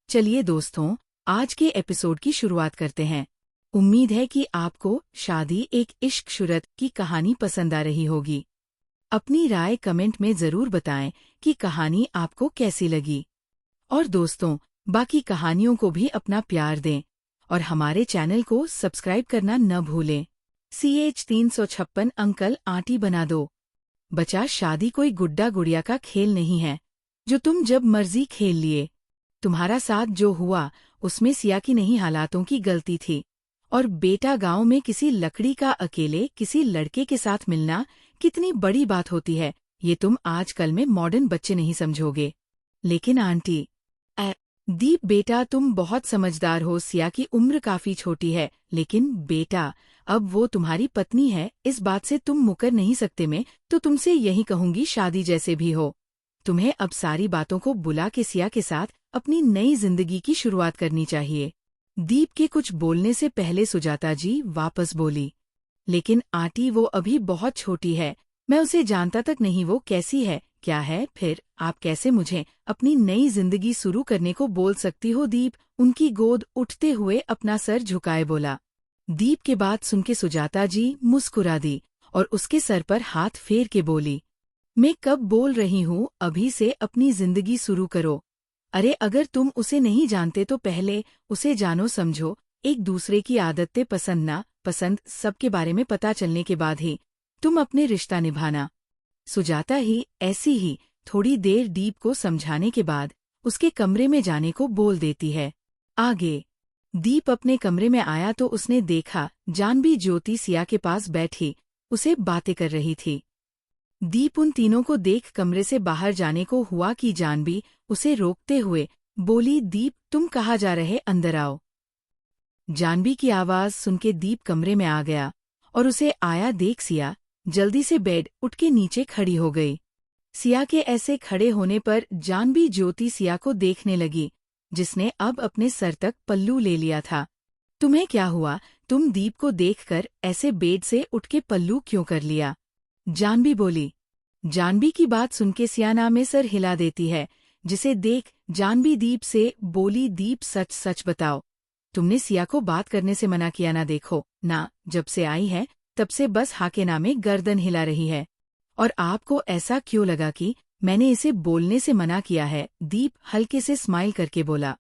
चलिए दोस्तों, आज के एपिसोड की शुरुआत करते हैं। उम्मीद है कि आपको शादी एक इश्क शुरत की कहानी पसंद आ रही होगी। अपनी राय कमेंट में जरूर बताएं कि कहानी आपको कैसी लगी। और दोस्तों, बाकी कहानियों को भी अपना प्यार दें और हमारे चैनल को सब्सक्राइब करना न भूलें। CH 356 अंकल आंटी बना दो। बचा, शादी कोई गुड्डा गुड़िया का खेल नहीं है जो तुम जब मर्जी खेल लिए। तुम्हारा साथ जो हुआ उसमें सिया की नहीं, हालातों की गलती थी। और बेटा, गांव में किसी लकड़ी का अकेले किसी लड़के के साथ मिलना कितनी बड़ी बात होती है, ये तुम आजकल में मॉडर्न बच्चे नहीं समझोगे। लेकिन आंटी, दीप बेटा, तुम बहुत समझदार हो। सिया की उम्र काफी छोटी है, लेकिन बेटा, अब वो तुम्हारी पत्नी है, इस बात से तुम मुकर नहीं सकते। मैं तो तुमसे यही कहूंगी, शादी जैसे भी हो, तुम्हें अब सारी बातों को बुला के सिया के साथ अपनी नई जिंदगी की शुरुआत करनी चाहिए। दीप के कुछ बोलने से पहले सुजाता जी वापस बोली, लेकिन आंटी, वो अभी बहुत छोटी है, मैं उसे जानता तक नहीं, वो कैसी है क्या है, फिर आप कैसे मुझे अपनी नई जिंदगी शुरू करने को बोल सकती हो। दीप उनकी गोद उठते हुए अपना सर झुकाए बोला। दीप के बात सुन के सुजाता जी मुस्कुरा दी और उसके सर पर हाथ फेर के बोली, मैं कब बोल रही हूँ, अभी से अपनी जिंदगी शुरू करो। अरे, अगर तुम उसे नहीं जानते तो पहले उसे जानो समझो। एक दूसरे की आदतें पसंद ना पसंद सबके बारे में पता चलने के बाद ही तुम अपने रिश्ता निभाना। सुजाता ही ऐसी ही थोड़ी देर दीप को समझाने के बाद उसके कमरे में जाने को बोल देती है। आगे दीप अपने कमरे में आया तो उसने देखा जानवी ज्योति सिया के पास बैठी उसे बातें कर रही थी। दीप उन तीनों को देख कमरे से बाहर जाने को हुआ कि जानवी उसे रोकते हुए बोली, दीप तुम कहाँ जा रहे, अंदर आओ। जानवी की आवाज सुन के दीप कमरे में आ गया और उसे आया देख सिया जल्दी से बेड उठ के नीचे खड़ी हो गई। सिया के ऐसे खड़े होने पर जानवी ज्योति सिया को देखने लगी, जिसने अब अपने सर तक पल्लू ले लिया था। तुम्हें क्या हुआ, तुम दीप को देखकर ऐसे बेड से उठ के पल्लू क्यों कर लिया, जानवी बोली। जानवी की बात सुन के सियाना में सर हिला देती है, जिसे देख जानवी दीप से बोली, दीप सच सच बताओ, तुमने सिया को बात करने से मना किया ना? देखो ना, जब से आई है तब से बस हाके नामे गर्दन हिला रही है। और आपको ऐसा क्यों लगा कि मैंने इसे बोलने से मना किया है? दीप हल्के से स्माइल करके बोला,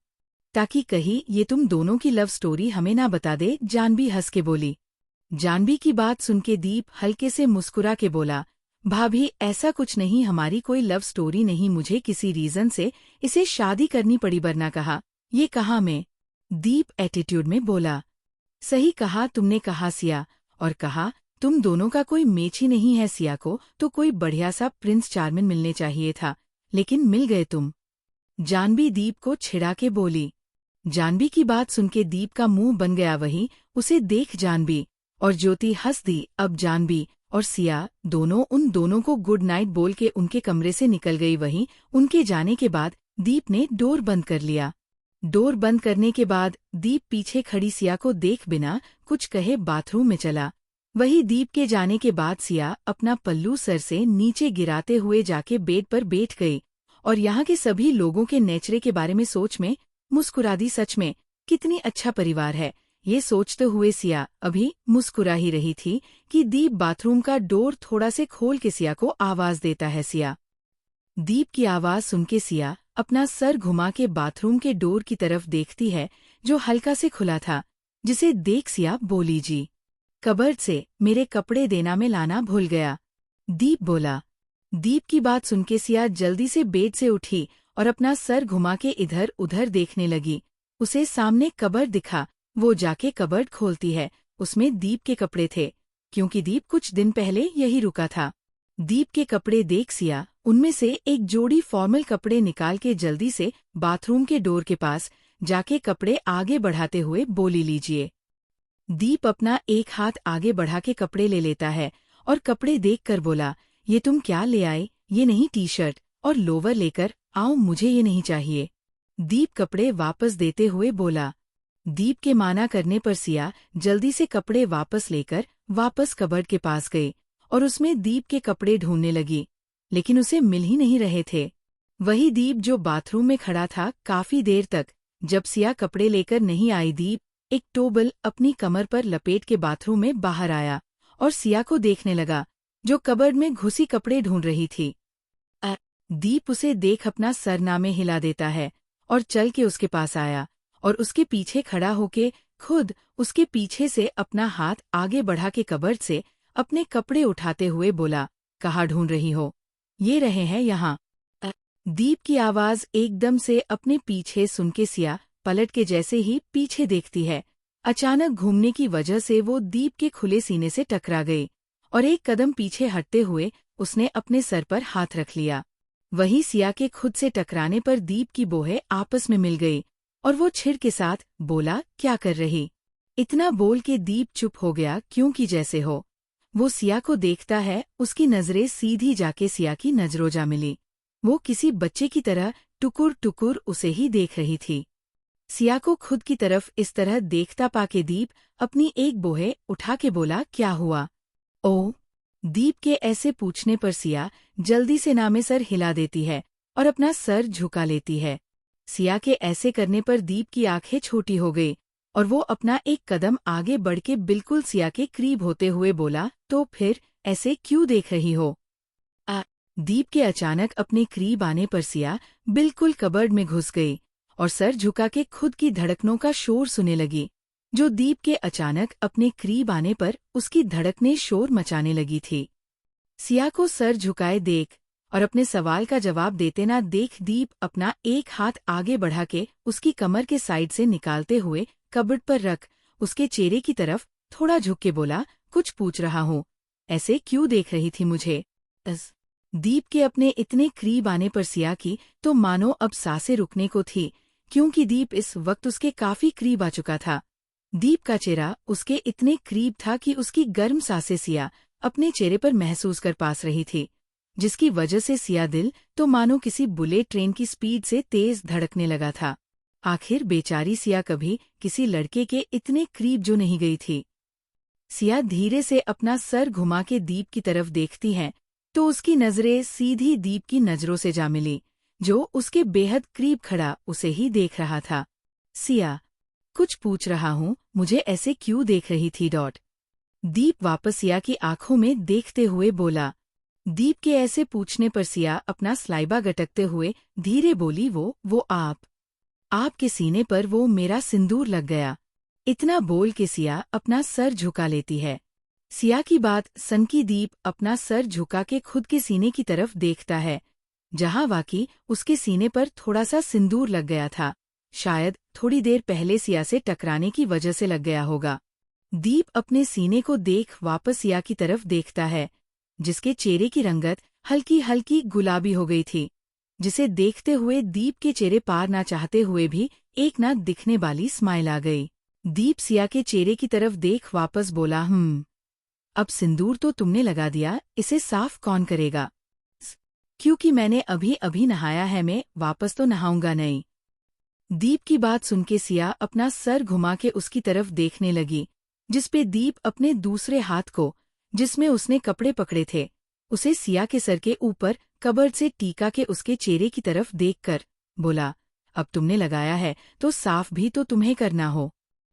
ताकि कहीं ये तुम दोनों की लव स्टोरी हमें ना बता दे, जानवी हंस के बोली। जानवी की बात सुन के दीप हल्के से मुस्कुरा के बोला, भाभी ऐसा कुछ नहीं, हमारी कोई लव स्टोरी नहीं, मुझे किसी रीजन से इसे शादी करनी पड़ी, वरना कहा ये कहा मैं। दीप एटीट्यूड में बोला, सही कहा तुमने, कहा सिया, और कहा तुम दोनों का कोई मैच ही नहीं है। सिया को तो कोई बढ़िया सा प्रिंस चार्मिंग मिलने चाहिए था, लेकिन मिल गए तुम। जानवी दीप को छिड़ा के बोली। जानवी की बात सुन के दीप का मुंह बन गया, वहीं उसे देख जानवी और ज्योति हंस दी। अब जानवी और सिया दोनों उन दोनों को गुड नाइट बोल के उनके कमरे से निकल गई। वहीं उनके जाने के बाद दीप ने डोर बंद कर लिया। डोर बंद करने के बाद दीप पीछे खड़ी सिया को देख बिना कुछ कहे बाथरूम में चला। वही दीप के जाने के बाद सिया अपना पल्लू सर से नीचे गिराते हुए जाके बेड पर बैठ गई और यहाँ के सभी लोगों के नेचरे के बारे में सोच में मुस्कुरा दी। सच में कितनी अच्छा परिवार है, ये सोचते हुए सिया अभी मुस्कुरा ही रही थी कि दीप बाथरूम का डोर थोड़ा से खोल के सिया को आवाज देता है। सिया। दीप की आवाज सुन के सिया अपना सर घुमा के बाथरूम के डोर की तरफ देखती है, जो हल्का से खुला था, जिसे देख सिया बोली, जी कबर्ड से मेरे कपड़े देना में लाना भूल गया, दीप बोला। दीप की बात सुन के सिया जल्दी से बेड से उठी और अपना सर घुमा के इधर उधर देखने लगी। उसे सामने कबर्ड दिखा, वो जाके कबर्ड खोलती है, उसमें दीप के कपड़े थे, क्योंकि दीप कुछ दिन पहले यही रुका था। दीप के कपड़े देख सिया उनमें से एक जोड़ी फॉर्मल कपड़े निकाल के जल्दी से बाथरूम के डोर के पास जाके कपड़े आगे बढ़ाते हुए बोली, लीजिए। दीप अपना एक हाथ आगे बढ़ा के कपड़े ले लेता है और कपड़े देखकर बोला, ये तुम क्या ले आए, ये नहीं, टी शर्ट और लोवर लेकर आओ, मुझे ये नहीं चाहिए। दीप कपड़े वापस देते हुए बोला। दीप के माना करने पर सिया जल्दी से कपड़े वापस लेकर वापस कबर्ड के पास गई और उसमें दीप के कपड़े ढूंढने लगी, लेकिन उसे मिल ही नहीं रहे थे। वही दीप जो बाथरूम में खड़ा था काफी देर तक जब सिया कपड़े लेकर नहीं आई, दीप एक टोबल अपनी कमर पर लपेट के बाथरूम में बाहर आया और सिया को देखने लगा, जो कबर्ड में घुसी कपड़े ढूंढ रही थी। दीप उसे देख अपना सरनामे हिला देता है और चल के उसके पास आया और उसके पीछे खड़ा होके खुद उसके पीछे से अपना हाथ आगे बढ़ा के कबर्ड से अपने कपड़े उठाते हुए बोला, कहाँ ढूंढ रही हो? ये रहे हैं यहाँ। दीप की आवाज एकदम से अपने पीछे सुन के सिया पलट के जैसे ही पीछे देखती है, अचानक घूमने की वजह से वो दीप के खुले सीने से टकरा गई और एक कदम पीछे हटते हुए उसने अपने सर पर हाथ रख लिया। वहीं सिया के खुद से टकराने पर दीप की बोहें आपस में मिल गई और वो छिड़ के साथ बोला, क्या कर रही? इतना बोल के दीप चुप हो गया, क्योंकि जैसे हो वो सिया को देखता है, उसकी नजरें सीधी जाके सिया की नजरों जा मिली। वो किसी बच्चे की तरह टुकुर टुकुर उसे ही देख रही थी। सिया को खुद की तरफ इस तरह देखता पाके दीप अपनी एक बोहे उठा के बोला, क्या हुआ? ओ! दीप के ऐसे पूछने पर सिया जल्दी से नामे सर हिला देती है और अपना सर झुका लेती है। सिया के ऐसे करने पर दीप की आंखें छोटी हो गई और वो अपना एक कदम आगे बढ़ के बिल्कुल सिया के करीब होते हुए बोला, तो फिर ऐसे क्यों देख रही हो? दीप के अचानक अपने करीब आने पर सिया बिल्कुल कबर्ड में घुस गई और सर झुका के खुद की धड़कनों का शोर सुनने लगी, जो दीप के अचानक अपने करीब आने पर उसकी धड़कनें शोर मचाने लगी थी। सिया को सर झुकाए देख और अपने सवाल का जवाब देते ना देख दीप अपना एक हाथ आगे बढ़ा के उसकी कमर के साइड से निकालते हुए कबर्ड पर रख उसके चेहरे की तरफ थोड़ा झुक के बोला, कुछ पूछ रहा हूँ, ऐसे क्यों देख रही थी मुझे? दीप के अपने इतने करीब आने पर सिया की तो मानो अब सांसें रुकने को थी, क्योंकि दीप इस वक्त उसके काफी करीब आ चुका था। दीप का चेहरा उसके इतने करीब था कि उसकी गर्म सांसें सिया अपने चेहरे पर महसूस कर पास रही थी, जिसकी वजह से सिया दिल तो मानो किसी बुलेट ट्रेन की स्पीड से तेज धड़कने लगा था। आखिर बेचारी सिया कभी किसी लड़के के इतने करीब जो नहीं गई थी। सिया धीरे से अपना सर घुमा के दीप की तरफ देखती है तो उसकी नजरें सीधी दीप की नजरों से जा मिली, जो उसके बेहद करीब खड़ा उसे ही देख रहा था। सिया, कुछ पूछ रहा हूँ, मुझे ऐसे क्यों देख रही थी? दीप वापस सिया की आंखों में देखते हुए बोला। दीप के ऐसे पूछने पर सिया अपना स्लाइबा गटकते हुए धीरे बोली, वो आपके सीने पर वो मेरा सिंदूर लग गया। इतना बोल के सिया अपना सर झुका लेती है। सिया की बात सनकी दीप अपना सर झुका के खुद के सीने की तरफ देखता है, जहां वाकई उसके सीने पर थोड़ा सा सिंदूर लग गया था। शायद थोड़ी देर पहले सिया से टकराने की वजह से लग गया होगा। दीप अपने सीने को देख वापस सिया की तरफ देखता है, जिसके चेहरे की रंगत हल्की हल्की गुलाबी हो गई थी, जिसे देखते हुए दीप के चेहरे पार ना चाहते हुए भी एक ना दिखने वाली स्माइल आ गई। दीप सिया के चेहरे की तरफ देख वापस बोला, अब सिंदूर तो तुमने लगा दिया, इसे साफ कौन करेगा? क्योंकि मैंने अभी अभी नहाया है, मैं वापस तो नहाऊंगा नहीं। दीप की बात सुन के सिया अपना सर घुमा के उसकी तरफ देखने लगी, जिसपे दीप अपने दूसरे हाथ को, जिसमें उसने कपड़े पकड़े थे, उसे सिया के सर के ऊपर कबर्ड से टीका के उसके चेहरे की तरफ देखकर बोला, अब तुमने लगाया है तो साफ भी तो तुम्हें करना हो।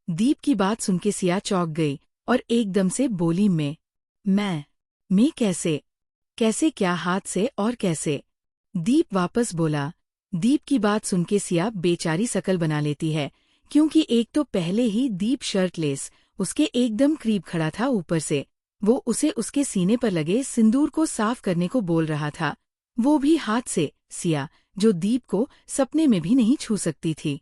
दीप की बात सुन के सिया चौंक गई और एकदम से बोली, मैं कैसे क्या हाथ से और कैसे? दीप वापस बोला। दीप की बात सुन के सिया बेचारी शकल बना लेती है, क्योंकि एक तो पहले ही दीप शर्टलेस उसके एकदम करीब खड़ा था, ऊपर से वो उसे उसके सीने पर लगे सिंदूर को साफ करने को बोल रहा था, वो भी हाथ से। सिया जो दीप को सपने में भी नहीं छू सकती थी,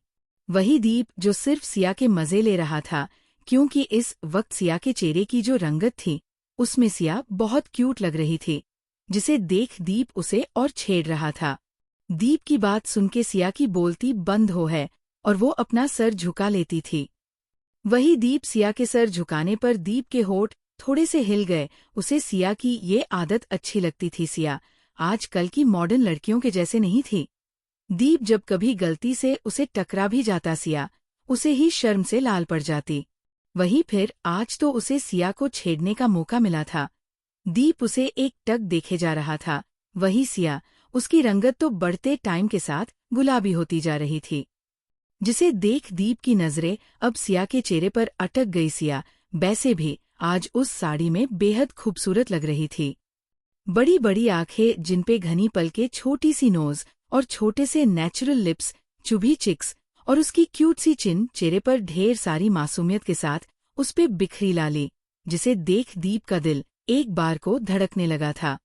वही दीप जो सिर्फ सिया के मजे ले रहा था, क्योंकि इस वक्त सिया के चेहरे की जो रंगत थी उसमें सिया बहुत क्यूट लग रही थी, जिसे देख दीप उसे और छेड़ रहा था। दीप की बात सुन के सिया की बोलती बंद हो है और वो अपना सर झुका लेती थी। वही दीप सिया के सर झुकाने पर दीप के होठ थोड़े से हिल गए। उसे सिया की ये आदत अच्छी लगती थी। सिया आजकल की मॉडर्न लड़कियों के जैसे नहीं थी। दीप जब कभी गलती से उसे टकरा भी जाता, सिया उसे ही शर्म से लाल पड़ जाती। वही फिर आज तो उसे सिया को छेड़ने का मौका मिला था। दीप उसे एक टक देखे जा रहा था, वही सिया उसकी रंगत तो बढ़ते टाइम के साथ गुलाबी होती जा रही थी। जिसे देख दीप की नजरें अब सिया के चेहरे पर अटक गई। सिया वैसे भी आज उस साड़ी में बेहद खूबसूरत लग रही थी। बड़ी बड़ी आंखें, जिनपे घनी पलकें, छोटी सी नोज और छोटे से नेचुरल लिप्स, चुभी चिक्स और उसकी क्यूट सी चिन, चेहरे पर ढेर सारी मासूमियत के साथ उस पे बिखरी लाली, जिसे देख दीप का दिल एक बार को धड़कने लगा था।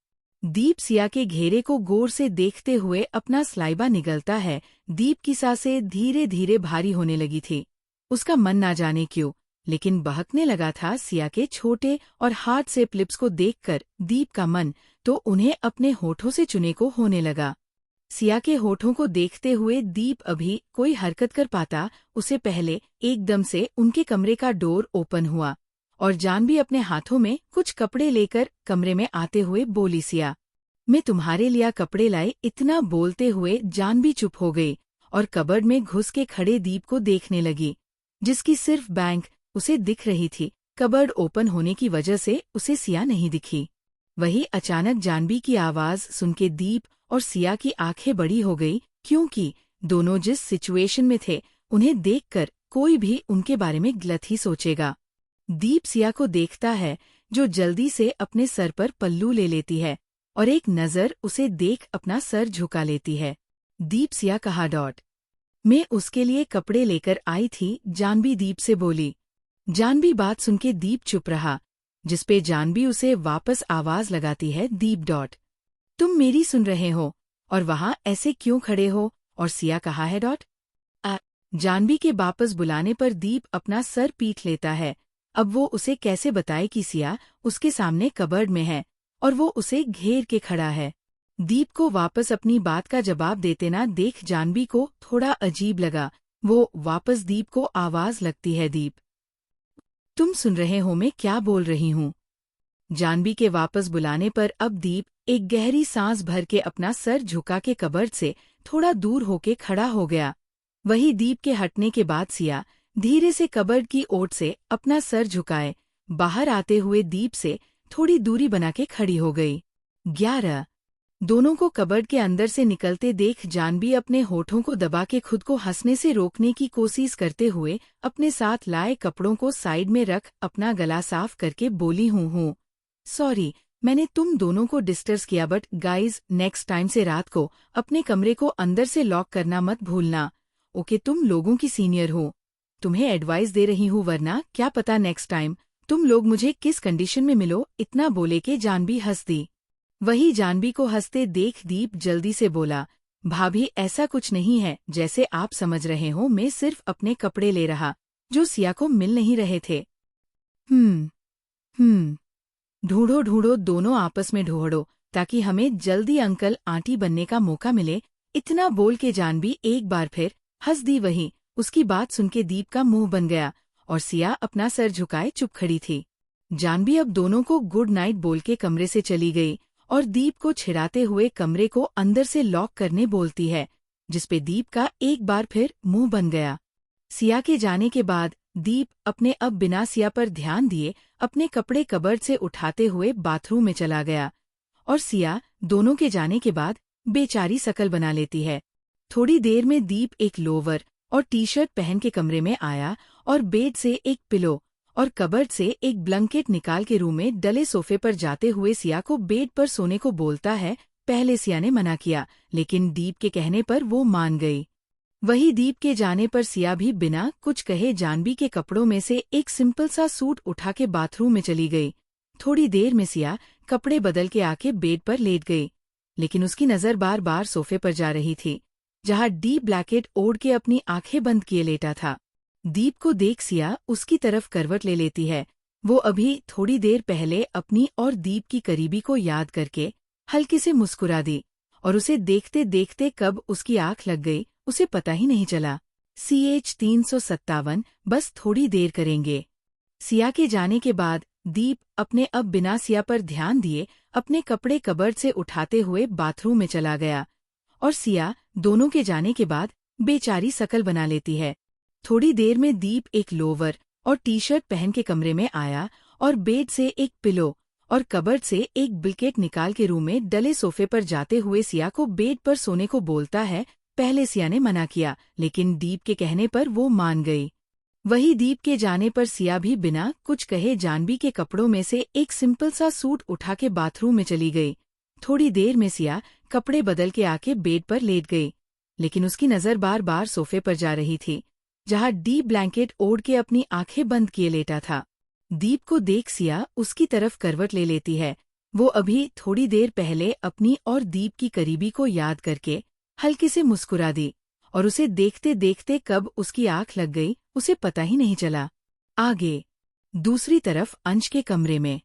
दीप सिया के घेरे को गौर से देखते हुए अपना स्लाइबा निगलता है। दीप की सांसें धीरे धीरे भारी होने लगी थी। उसका मन ना जाने क्यों लेकिन बहकने लगा था। सिया के छोटे और हार्ट शेप लिप्स को देखकर दीप का मन तो उन्हें अपने होठों से चुने को होने लगा। सिया के होठों को देखते हुए दीप अभी कोई हरकत कर पाता उसे पहले एकदम से उनके कमरे का डोर ओपन हुआ और जानवी अपने हाथों में कुछ कपड़े लेकर कमरे में आते हुए बोली, सिया, मैं तुम्हारे लिए कपड़े लाई। इतना बोलते हुए जानवी चुप हो गई और कबर्ड में घुस के खड़े दीप को देखने लगी, जिसकी सिर्फ बैंक उसे दिख रही थी। कबर्ड ओपन होने की वजह से उसे सिया नहीं दिखी। वही अचानक जानवी की आवाज सुनके दीप और सिया की आंखें बड़ी हो गई, क्योंकि दोनों जिस सिचुएशन में थे उन्हें देखकर कोई भी उनके बारे में गलत ही सोचेगा। दीप सिया को देखता है, जो जल्दी से अपने सर पर पल्लू ले लेती है और एक नजर उसे देख अपना सर झुका लेती है। दीप सिया कहा, मैं उसके लिए कपड़े लेकर आई थी, जानवी दीप से बोली। जानवी बात सुनके दीप चुप रहा, जिसपे जानवी उसे वापस आवाज लगाती है, दीप तुम मेरी सुन रहे हो और वहां ऐसे क्यों खड़े हो? और सिया कहा है जानवी के वापस बुलाने पर दीप अपना सर पीट लेता है। अब वो उसे कैसे बताए कि सिया उसके सामने कबर्ड में है और वो उसे घेर के खड़ा है। दीप को वापस अपनी बात का जवाब देते ना देख जानवी को थोड़ा अजीब लगा। वो वापस दीप को आवाज लगती है, दीप, तुम सुन रहे हो मैं क्या बोल रही हूँ? जानवी के वापस बुलाने पर अब दीप एक गहरी सांस भर के अपना सर झुका के कबर्ड से थोड़ा दूर होके खड़ा हो गया। वही दीप के हटने के बाद सिया धीरे से कबर्ड की ओर से अपना सर झुकाए बाहर आते हुए दीप से थोड़ी दूरी बना के खड़ी हो गई। 11 दोनों को कबर्ड के अंदर से निकलते देख जानवी अपने होठों को दबा के खुद को हंसने से रोकने की कोशिश करते हुए अपने साथ लाए कपड़ों को साइड में रख अपना गला साफ करके बोली, हूँ सॉरी, मैंने तुम दोनों को डिस्टर्ब किया, बट गाइज नेक्स्ट टाइम से रात को अपने कमरे को अंदर से लॉक करना मत भूलना। ओके, तुम लोगों की सीनियर हो, तुम्हें एडवाइस दे रही हूँ, वरना क्या पता नेक्स्ट टाइम तुम लोग मुझे किस कंडीशन में मिलो। इतना बोले के जानवी हंस दी। वही जानवी को हंसते देख दीप जल्दी से बोला, भाभी ऐसा कुछ नहीं है जैसे आप समझ रहे हो, मैं सिर्फ अपने कपड़े ले रहा जो सिया को मिल नहीं रहे थे। ढूंढो दोनों आपस में ढूंढो ताकि हमें जल्दी अंकल आंटी बनने का मौका मिले। इतना बोल के जानवी एक बार फिर हंस दी। वही उसकी बात सुनके दीप का मुंह बन गया और सिया अपना सर झुकाए चुप खड़ी थी। जानवी अब दोनों को गुड नाइट बोल के कमरे से चली गई और दीप को छिड़ाते हुए कमरे को अंदर से लॉक करने बोलती है, जिसपे दीप का एक बार फिर मुंह बन गया। सिया के जाने के बाद दीप अपने अब बिना सिया पर ध्यान दिए अपने कपड़े कबर्ड से उठाते हुए बाथरूम में चला गया और सिया दोनों के जाने के बाद बेचारी शकल बना लेती है। थोड़ी देर में दीप एक लोवर और टी शर्ट पहन के कमरे में आया और बेड से एक पिलो और कबर्ड से एक ब्लैंकेट निकाल के रूम में डले सोफे पर जाते हुए सिया को बेड पर सोने को बोलता है। पहले सिया ने मना किया, लेकिन दीप के कहने पर वो मान गई। वही दीप के जाने पर सिया भी बिना कुछ कहे जानवी के कपड़ों में से एक सिंपल सा सूट उठा के बाथरूम में चली गई। थोड़ी देर में सिया कपड़े बदल के आके बेड पर लेट गई, लेकिन उसकी नजर बार बार सोफे पर जा रही थी, जहां डीप ब्लैकेट ओढ़ के अपनी आंखें बंद किए लेटा था। दीप को देख सिया उसकी तरफ करवट ले लेती है। वो अभी थोड़ी देर पहले अपनी और दीप की करीबी को याद करके हल्के से मुस्कुरा दी और उसे देखते देखते कब उसकी आंख लग गई उसे पता ही नहीं चला। CH 357 बस थोड़ी देर करेंगे। सिया के जाने के बाद दीप अपने अब बिना सिया पर ध्यान दिए अपने कपड़े कबर्ड से उठाते हुए बाथरूम में चला गया और सिया दोनों के जाने के बाद बेचारी शकल बना लेती है। थोड़ी देर में दीप एक लोवर और टी शर्ट पहन के कमरे में आया और बेड से एक पिलो और कबर्ड से एक ब्लैंकेट निकाल के रूम में डले सोफे पर जाते हुए सिया को बेड पर सोने को बोलता है। पहले सिया ने मना किया, लेकिन दीप के कहने पर वो मान गई। वही दीप के जाने पर सिया भी बिना कुछ कहे जानवी के कपड़ों में से एक सिंपल सा सूट उठा के बाथरूम में चली गई। थोड़ी देर में सिया कपड़े बदल के आके बेड पर लेट गई, लेकिन उसकी नजर बार बार सोफे पर जा रही थी, जहां दीप ब्लैंकेट ओढ़ के अपनी आंखें बंद किए लेटा था। दीप को देख सिया उसकी तरफ करवट ले लेती है। वो अभी थोड़ी देर पहले अपनी और दीप की करीबी को याद करके हल्के से मुस्कुरा दी, और उसे देखते देखते कब उसकी आंख लग गई उसे पता ही नहीं चला। आगे दूसरी तरफ अंश के कमरे में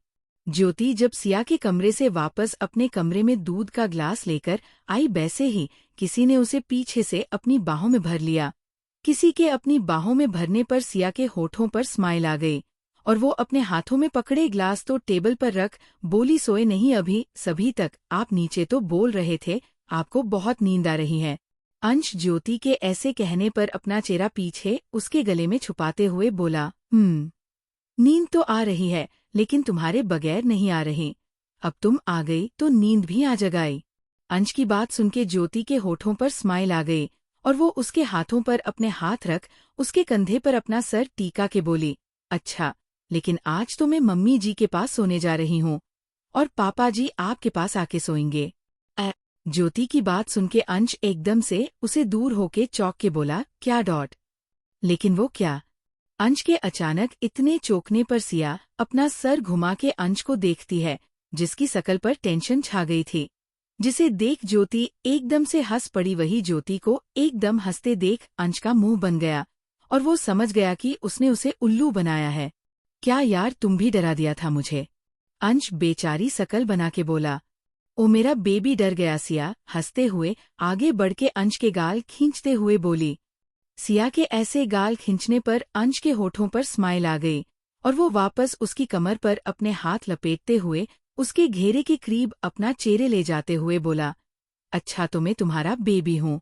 ज्योति जब सिया के कमरे से वापस अपने कमरे में दूध का ग्लास लेकर आई, वैसे ही किसी ने उसे पीछे से अपनी बाहों में भर लिया। किसी के अपनी बाहों में भरने पर सिया के होठों पर स्माइल आ गई, और वो अपने हाथों में पकड़े ग्लास तो टेबल पर रख बोली, सोए नहीं अभी सभी तक? आप नीचे तो बोल रहे थे आपको बहुत नींद आ रही है। अंश ज्योति के ऐसे कहने पर अपना चेहरा पीछे उसके गले में छुपाते हुए बोला, नींद तो आ रही है, लेकिन तुम्हारे बगैर नहीं आ रही। अब तुम आ गई तो नींद भी आ जगाई। अंश की बात सुनके ज्योति के होठों पर स्माइल आ गई, और वो उसके हाथों पर अपने हाथ रख उसके कंधे पर अपना सर टीका के बोली, अच्छा, लेकिन आज तो मैं मम्मी जी के पास सोने जा रही हूँ, और पापा जी आपके पास आके सोएंगे। ज्योति की बात सुनके अंश एकदम से उसे दूर होके चौंक के बोला, क्या डॉट? लेकिन वो क्या? अंश के अचानक इतने चौंकने पर सिया अपना सर घुमा के अंश को देखती है, जिसकी शकल पर टेंशन छा गई थी, जिसे देख ज्योति एकदम से हंस पड़ी। वही ज्योति को एकदम हंसते देख अंश का मुंह बन गया, और वो समझ गया कि उसने उसे उल्लू बनाया है। क्या यार, तुम भी डरा दिया था मुझे? अंश बेचारी शकल बना के बोला। ओ मेरा बेबी, डर गया। सिया हंसते हुए आगे बढ़ के अंश के गाल खींचते हुए बोली। सिया के ऐसे गाल खींचने पर अंश के होठों पर स्माइल आ गई, और वो वापस उसकी कमर पर अपने हाथ लपेटते हुए उसके घेरे के करीब अपना चेहरे ले जाते हुए बोला, अच्छा तो मैं तुम्हारा बेबी हूँ।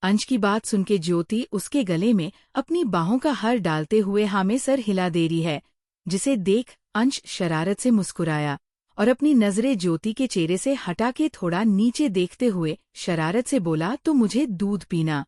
अंश की बात सुनके ज्योति उसके गले में अपनी बाहों का हार डालते हुए हाँ में सर हिला दे रही है, जिसे देख अंश शरारत से मुस्कुराया, और अपनी नजरें ज्योति के चेहरे से हटा के थोड़ा नीचे देखते हुए शरारत से बोला, तो मुझे दूध पीना।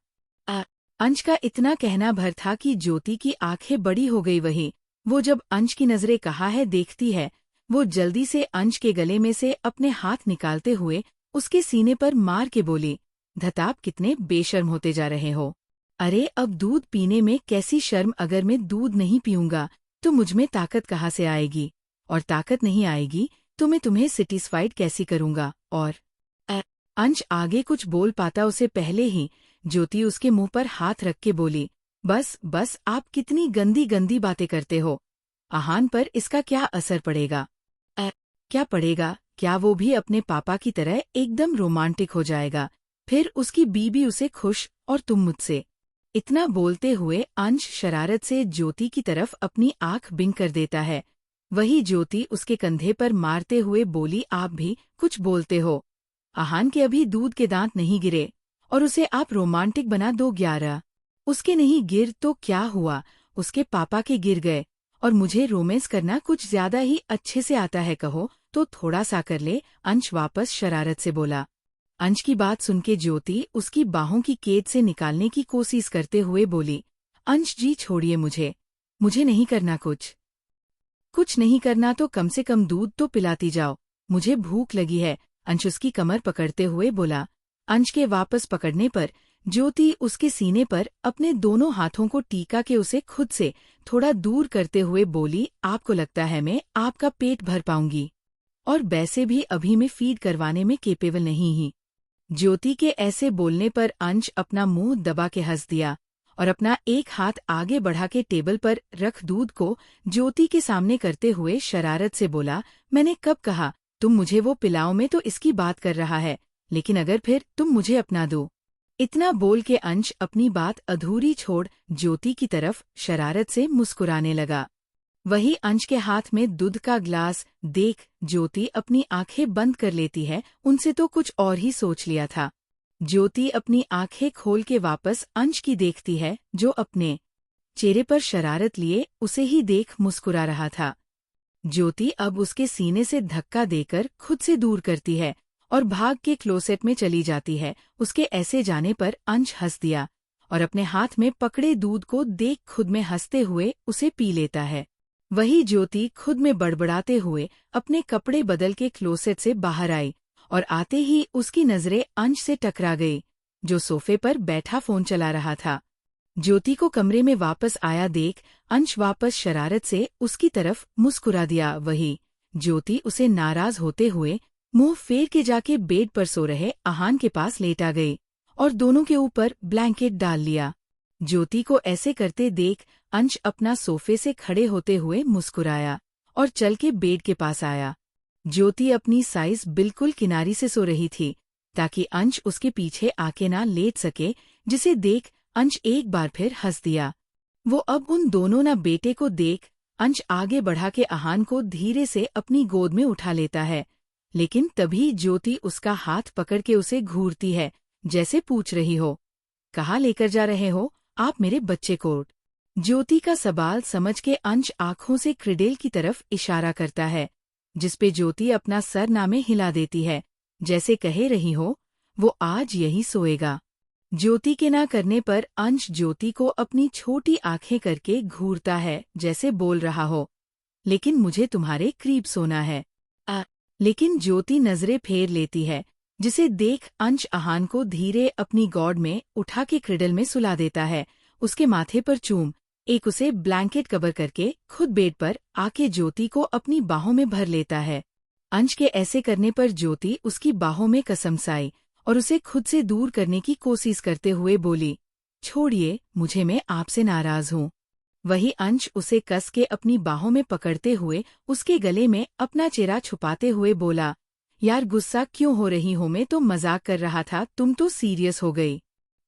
अंश का इतना कहना भर था कि ज्योति की आंखें बड़ी हो गई। वही वो जब अंश की नजरें कहाँ है देखती है, वो जल्दी से अंश के गले में से अपने हाथ निकालते हुए उसके सीने पर मार के बोली, धताप, कितने बेशर्म होते जा रहे हो। अरे अब दूध पीने में कैसी शर्म? अगर मैं दूध नहीं पीऊंगा तो मुझमें ताकत कहाँ से आएगी, और ताकत नहीं आएगी तो मैं तुम्हें सेटिस्फाइड कैसी करूंगा? और अंश आगे कुछ बोल पाता उससे पहले ही ज्योति उसके मुंह पर हाथ रख के बोली, बस बस, आप कितनी गंदी गंदी बातें करते हो। आहान पर इसका क्या असर पड़ेगा? क्या पड़ेगा? क्या वो भी अपने पापा की तरह एकदम रोमांटिक हो जाएगा, फिर उसकी बीबी उसे खुश, और तुम मुझसे? इतना बोलते हुए अंश शरारत से ज्योति की तरफ अपनी आंख बिंग कर देता है। वही ज्योति उसके कंधे पर मारते हुए बोली, आप भी कुछ बोलते हो? आहान के अभी दूध के दांत नहीं गिरे, और उसे आप रोमांटिक बना दो? 11 उसके नहीं गिर तो क्या हुआ, उसके पापा के गिर गए, और मुझे रोमांस करना कुछ ज्यादा ही अच्छे से आता है, कहो तो थोड़ा सा कर ले। अंश वापस शरारत से बोला। अंश की बात सुनके ज्योति उसकी बाहों की कैद से निकालने की कोशिश करते हुए बोली, अंश जी छोड़िए मुझे नहीं करना कुछ नहीं करना तो कम से कम दूध तो पिलाती जाओ, मुझे भूख लगी है। अंश उसकी कमर पकड़ते हुए बोला। अंश के वापस पकड़ने पर ज्योति उसके सीने पर अपने दोनों हाथों को टीका के उसे खुद से थोड़ा दूर करते हुए बोली, आपको लगता है मैं आपका पेट भर पाऊंगी? और वैसे भी अभी मैं फीड करवाने में केपेबल नहीं ही। ज्योति के ऐसे बोलने पर अंश अपना मुंह दबा के हंस दिया, और अपना एक हाथ आगे बढ़ा के टेबल पर रख दूध को ज्योति के सामने करते हुए शरारत से बोला, मैंने कब कहा तुम मुझे वो पिलाओ? में तो इसकी बात कर रहा है, लेकिन अगर फिर तुम मुझे अपना दो। इतना बोल के अंश अपनी बात अधूरी छोड़ ज्योति की तरफ शरारत से मुस्कुराने लगा। वही अंश के हाथ में दूध का ग्लास देख ज्योति अपनी आंखें बंद कर लेती है। उनसे तो कुछ और ही सोच लिया था। ज्योति अपनी आंखें खोल के वापस अंश की देखती है, जो अपने चेहरे पर शरारत लिए उसे ही देख मुस्कुरा रहा था। ज्योति अब उसके सीने से धक्का देकर खुद से दूर करती है, और भाग के क्लोसेट में चली जाती है। उसके ऐसे जाने पर अंश हंस दिया और अपने हाथ में पकड़े दूध को देख खुद में हंसते हुए उसे पी लेता है। वही ज्योति खुद में बड़बड़ाते हुए अपने कपड़े बदल के क्लोसेट से बाहर आई और आते ही उसकी नजरें अंश से टकरा गई, जो सोफे पर बैठा फोन चला रहा था। ज्योति को कमरे में वापस आया देख अंश वापस शरारत से उसकी तरफ मुस्कुरा दिया। वही ज्योति उसे नाराज होते हुए मुंह फेर के जाके बेड पर सो रहे आहान के पास लेटा गई और दोनों के ऊपर ब्लैंकेट डाल लिया। ज्योति को ऐसे करते देख अंश अपना सोफे से खड़े होते हुए मुस्कुराया और चल के बेड के पास आया। ज्योति अपनी साइज बिल्कुल किनारी से सो रही थी ताकि अंश उसके पीछे आके ना लेट सके, जिसे देख अंश एक बार फिर हंस दिया। वो अब उन दोनों ना बेटे को देख अंश आगे बढ़ा के आहान को धीरे से अपनी गोद में उठा लेता है, लेकिन तभी ज्योति उसका हाथ पकड़ के उसे घूरती है, जैसे पूछ रही हो, कहाँ लेकर जा रहे हो आप मेरे बच्चे को? ज्योति का सवाल समझ के अंश आंखों से क्रिडेल की तरफ इशारा करता है, जिसपे ज्योति अपना सर नामे हिला देती है, जैसे कहे रही हो वो आज यही सोएगा। ज्योति के ना करने पर अंश ज्योति को अपनी छोटी आंखें करके घूरता है, जैसे बोल रहा हो, लेकिन मुझे तुम्हारे करीब सोना है। लेकिन ज्योति नजरें फेर लेती है, जिसे देख अंश आहान को धीरे अपनी गॉड में उठा के क्रिडल में सुला देता है। उसके माथे पर चूम एक उसे ब्लैंकेट कवर करके खुद बेड पर आके ज्योति को अपनी बाहों में भर लेता है। अंश के ऐसे करने पर ज्योति उसकी बाहों में कसमसाई और उसे खुद से दूर करने की कोशिश करते हुए बोली, छोड़िए मुझे, मैं आपसे नाराज हूँ। वही अंश उसे कस के अपनी बाहों में पकड़ते हुए उसके गले में अपना चेहरा छुपाते हुए बोला, यार गुस्सा क्यों हो रही हो, मैं तो मजाक कर रहा था, तुम तो सीरियस हो गई।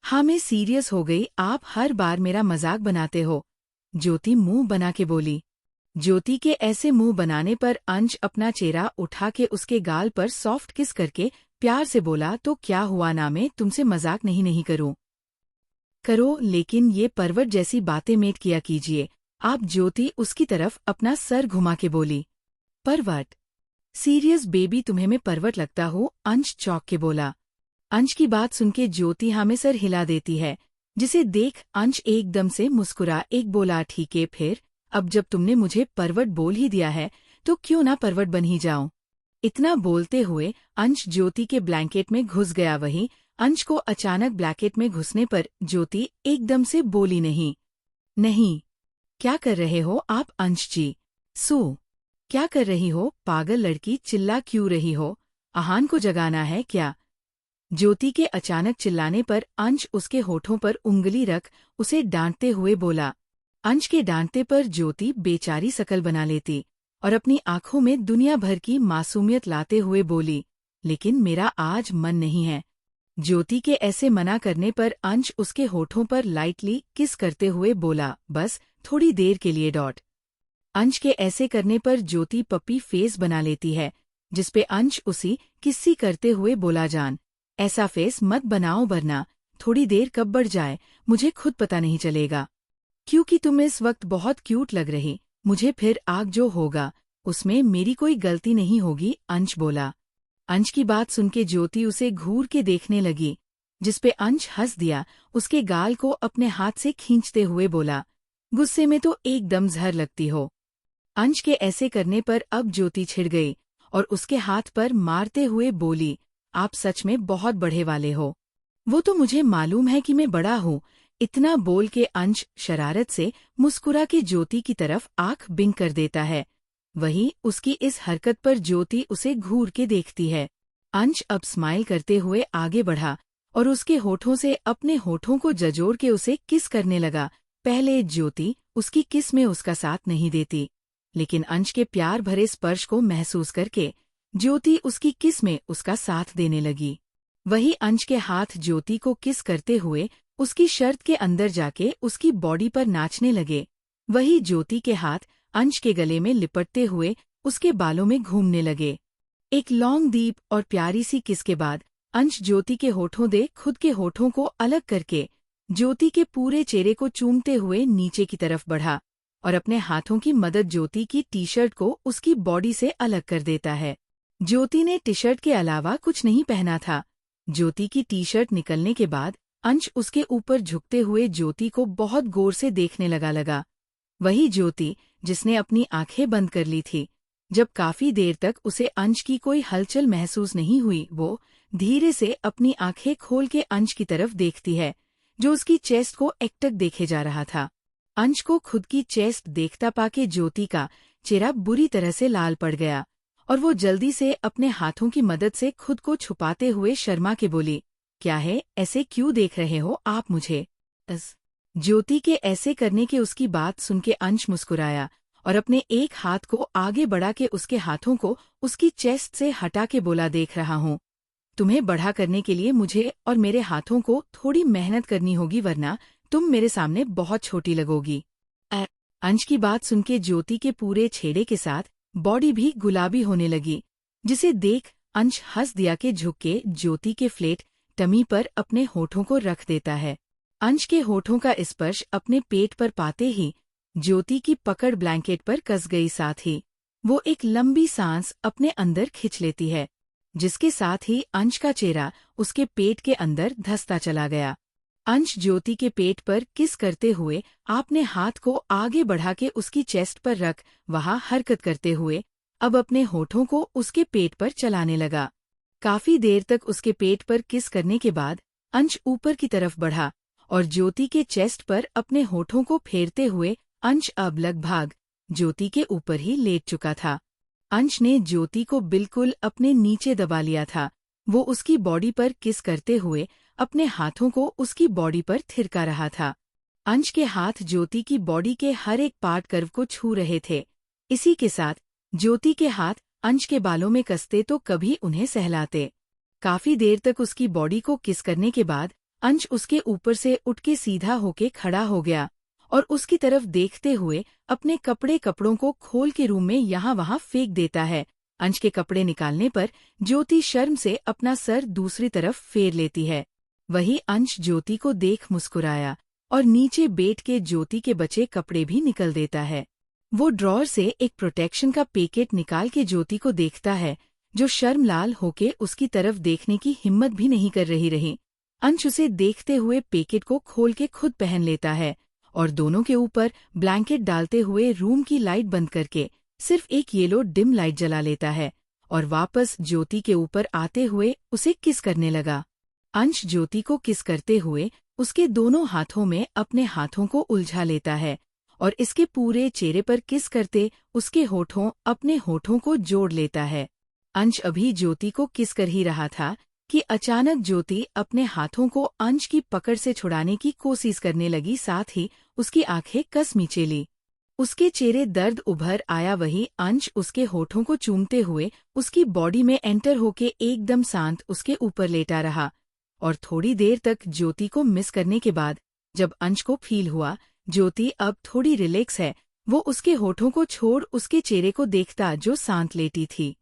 हाँ मैं सीरियस हो गई, आप हर बार मेरा मजाक बनाते हो, ज्योति मुंह बना के बोली। ज्योति के ऐसे मुंह बनाने पर अंश अपना चेहरा उठा के उसके गाल पर सॉफ्ट किस करके प्यार से बोला, तो क्या हुआ ना, मैं तुमसे मजाक नहीं करूं। करो, लेकिन ये परवट जैसी बातें मेट किया कीजिए आप। ज्योति उसकी तरफ अपना सर घुमा के बोली। परवट? सीरियस बेबी, तुम्हें मैं परवट लगता हूँ? अंश चौंक के बोला। अंश की बात सुनके ज्योति हाँ में सर हिला देती है, जिसे देख अंश एकदम से मुस्कुरा एक बोला, ठीक है फिर, अब जब तुमने मुझे परवट बोल ही दिया है तो क्यों ना परवट बन ही जाऊं। इतना बोलते हुए अंश ज्योति के ब्लैंकेट में घुस गया। वहीं अंश को अचानक ब्लैंकेट में घुसने पर ज्योति एकदम से बोली, नहीं, क्या कर रहे हो आप अंश जी? क्या कर रही हो पागल लड़की, चिल्ला क्यों रही हो? आहान को जगाना है क्या? ज्योति के अचानक चिल्लाने पर अंश उसके होठों पर उंगली रख उसे डांटते हुए बोला। अंश के डांटते पर ज्योति बेचारी शकल बना लेती और अपनी आंखों में दुनिया भर की मासूमियत लाते हुए बोली, लेकिन मेरा आज मन नहीं है। ज्योति के ऐसे मना करने पर अंश उसके होठों पर लाइटली किस करते हुए बोला, बस थोड़ी देर के लिए डॉट। अंश के ऐसे करने पर ज्योति पप्पी फेस बना लेती है, जिसपे अंश उसी किस्सी करते हुए बोला, जान ऐसा फेस मत बनाओ वरना थोड़ी देर कब बढ़ जाए मुझे खुद पता नहीं चलेगा, क्योंकि तुम इस वक्त बहुत क्यूट लग रही, मुझे फिर आग जो होगा उसमें मेरी कोई गलती नहीं होगी, अंश बोला। अंश की बात सुनके ज्योति उसे घूर के देखने लगी, जिसपे अंश हंस दिया, उसके गाल को अपने हाथ से खींचते हुए बोला, गुस्से में तो एकदम जहर लगती हो। अंश के ऐसे करने पर अब ज्योति छिड़ गई और उसके हाथ पर मारते हुए बोली, आप सच में बहुत बड़े वाले हो। वो तो मुझे मालूम है कि मैं बड़ा हूँ। इतना बोल के अंश शरारत से मुस्कुरा के ज्योति की तरफ आंख बिंग कर देता है। वहीं उसकी इस हरकत पर ज्योति उसे घूर के देखती है। अंश अब स्माइल करते हुए आगे बढ़ा और उसके होठों से अपने होठों को जजोड़ के उसे किस करने लगा। पहले ज्योति उसकी किस में उसका साथ नहीं देती, लेकिन अंश के प्यार भरे स्पर्श को महसूस करके ज्योति उसकी किस में उसका साथ देने लगी। वही अंश के हाथ ज्योति को किस करते हुए उसकी शर्ट के अंदर जाके उसकी बॉडी पर नाचने लगे। वही ज्योति के हाथ अंश के गले में लिपटते हुए उसके बालों में घूमने लगे। एक लॉन्ग डीप और प्यारी सी किस के बाद अंश ज्योति के होठों दे खुद के होठों को अलग करके ज्योति के पूरे चेहरे को चूमते हुए नीचे की तरफ बढ़ा और अपने हाथों की मदद ज्योति की टी शर्ट को उसकी बॉडी से अलग कर देता है। ज्योति ने टी शर्ट के अलावा कुछ नहीं पहना था। ज्योति की टी शर्ट निकलने के बाद अंश उसके ऊपर झुकते हुए ज्योति को बहुत गौर से देखने लगा। वही ज्योति जिसने अपनी आंखें बंद कर ली थी। जब काफी देर तक उसे अंश की कोई हलचल महसूस नहीं हुई, वो धीरे से अपनी आंखें खोल के अंश की तरफ देखती है, जो उसकी चेस्ट को एकटक देखे जा रहा था। अंश को खुद की चेस्ट देखता पाके ज्योति का चेहरा बुरी तरह से लाल पड़ गया और वो जल्दी से अपने हाथों की मदद से खुद को छुपाते हुए शर्मा के बोली, क्या है, ऐसे क्यों देख रहे हो आप मुझे? ज्योति के ऐसे करने के उसकी बात सुन के अंश मुस्कुराया और अपने एक हाथ को आगे बढ़ा के उसके हाथों को उसकी चेस्ट से हटा के बोला, देख रहा हूँ, तुम्हें बड़ा करने के लिए मुझे और मेरे हाथों को थोड़ी मेहनत करनी होगी, वरना तुम मेरे सामने बहुत छोटी लगोगी। अंश की बात सुन के ज्योति के पूरे छेड़े के साथ बॉडी भी गुलाबी होने लगी, जिसे देख अंश हंस दिया के झुक के ज्योति के फ्लेट टमी पर अपने होठों को रख देता है। अंश के होठों का स्पर्श अपने पेट पर पाते ही ज्योति की पकड़ ब्लैंकेट पर कस गई, साथ ही वो एक लंबी सांस अपने अंदर खिंच लेती है, जिसके साथ ही अंश का चेहरा उसके पेट के अंदर धंसता चला गया। अंश ज्योति के पेट पर किस करते हुए आपने हाथ को आगे बढ़ा के उसकी चेस्ट पर रख वहां हरकत करते हुए अब अपने होठों को उसके पेट पर चलाने लगा। काफी देर तक उसके पेट पर किस करने के बाद अंश ऊपर की तरफ बढ़ा और ज्योति के चेस्ट पर अपने होठों को फेरते हुए अंश अब लगभग ज्योति के ऊपर ही लेट चुका था। अंश ने ज्योति को बिल्कुल अपने नीचे दबा लिया था। वो उसकी बॉडी पर किस करते हुए अपने हाथों को उसकी बॉडी पर थिरका रहा था। अंश के हाथ ज्योति की बॉडी के हर एक पार्ट कर्व को छू रहे थे। इसी के साथ ज्योति के हाथ अंश के बालों में कसते तो कभी उन्हें सहलाते। काफी देर तक उसकी बॉडी को किस करने के बाद अंश उसके ऊपर से उठ के सीधा होके खड़ा हो गया और उसकी तरफ देखते हुए अपने कपड़ों को खोल के रूम में यहाँ वहाँ फेंक देता है। अंश के कपड़े निकालने पर ज्योति शर्म से अपना सर दूसरी तरफ फेर लेती है। वही अंश ज्योति को देख मुस्कुराया और नीचे बैठ के ज्योति के बचे कपड़े भी निकल देता है। वो ड्रॉअर से एक प्रोटेक्शन का पैकेट निकाल के ज्योति को देखता है, जो शर्मलाल होके उसकी तरफ देखने की हिम्मत भी नहीं कर रही। अंश उसे देखते हुए पैकेट को खोल के खुद पहन लेता है और दोनों के ऊपर ब्लैंकेट डालते हुए रूम की लाइट बंद करके सिर्फ एक येलो डिम लाइट जला लेता है और वापस ज्योति के ऊपर आते हुए उसे किस करने लगा। अंश ज्योति को किस करते हुए उसके दोनों हाथों में अपने हाथों को उलझा लेता है और इसके पूरे चेहरे पर किस करते उसके होठों अपने होठों को जोड़ लेता है। अंश अभी ज्योति को किस कर ही रहा था कि अचानक ज्योति अपने हाथों को अंश की पकड़ से छुड़ाने की कोशिश करने लगी, साथ ही उसकी आंखें कस मीचेली। उसके चेहरे दर्द उभर आया। वही अंश उसके होठों को चूमते हुए उसकी बॉडी में एंटर होके एकदम शांत उसके ऊपर लेटा रहा और थोड़ी देर तक ज्योति को मिस करने के बाद जब अंश को फील हुआ ज्योति अब थोड़ी रिलैक्स है, वो उसके होठों को छोड़ उसके चेहरे को देखता जो शांत लेटी थी।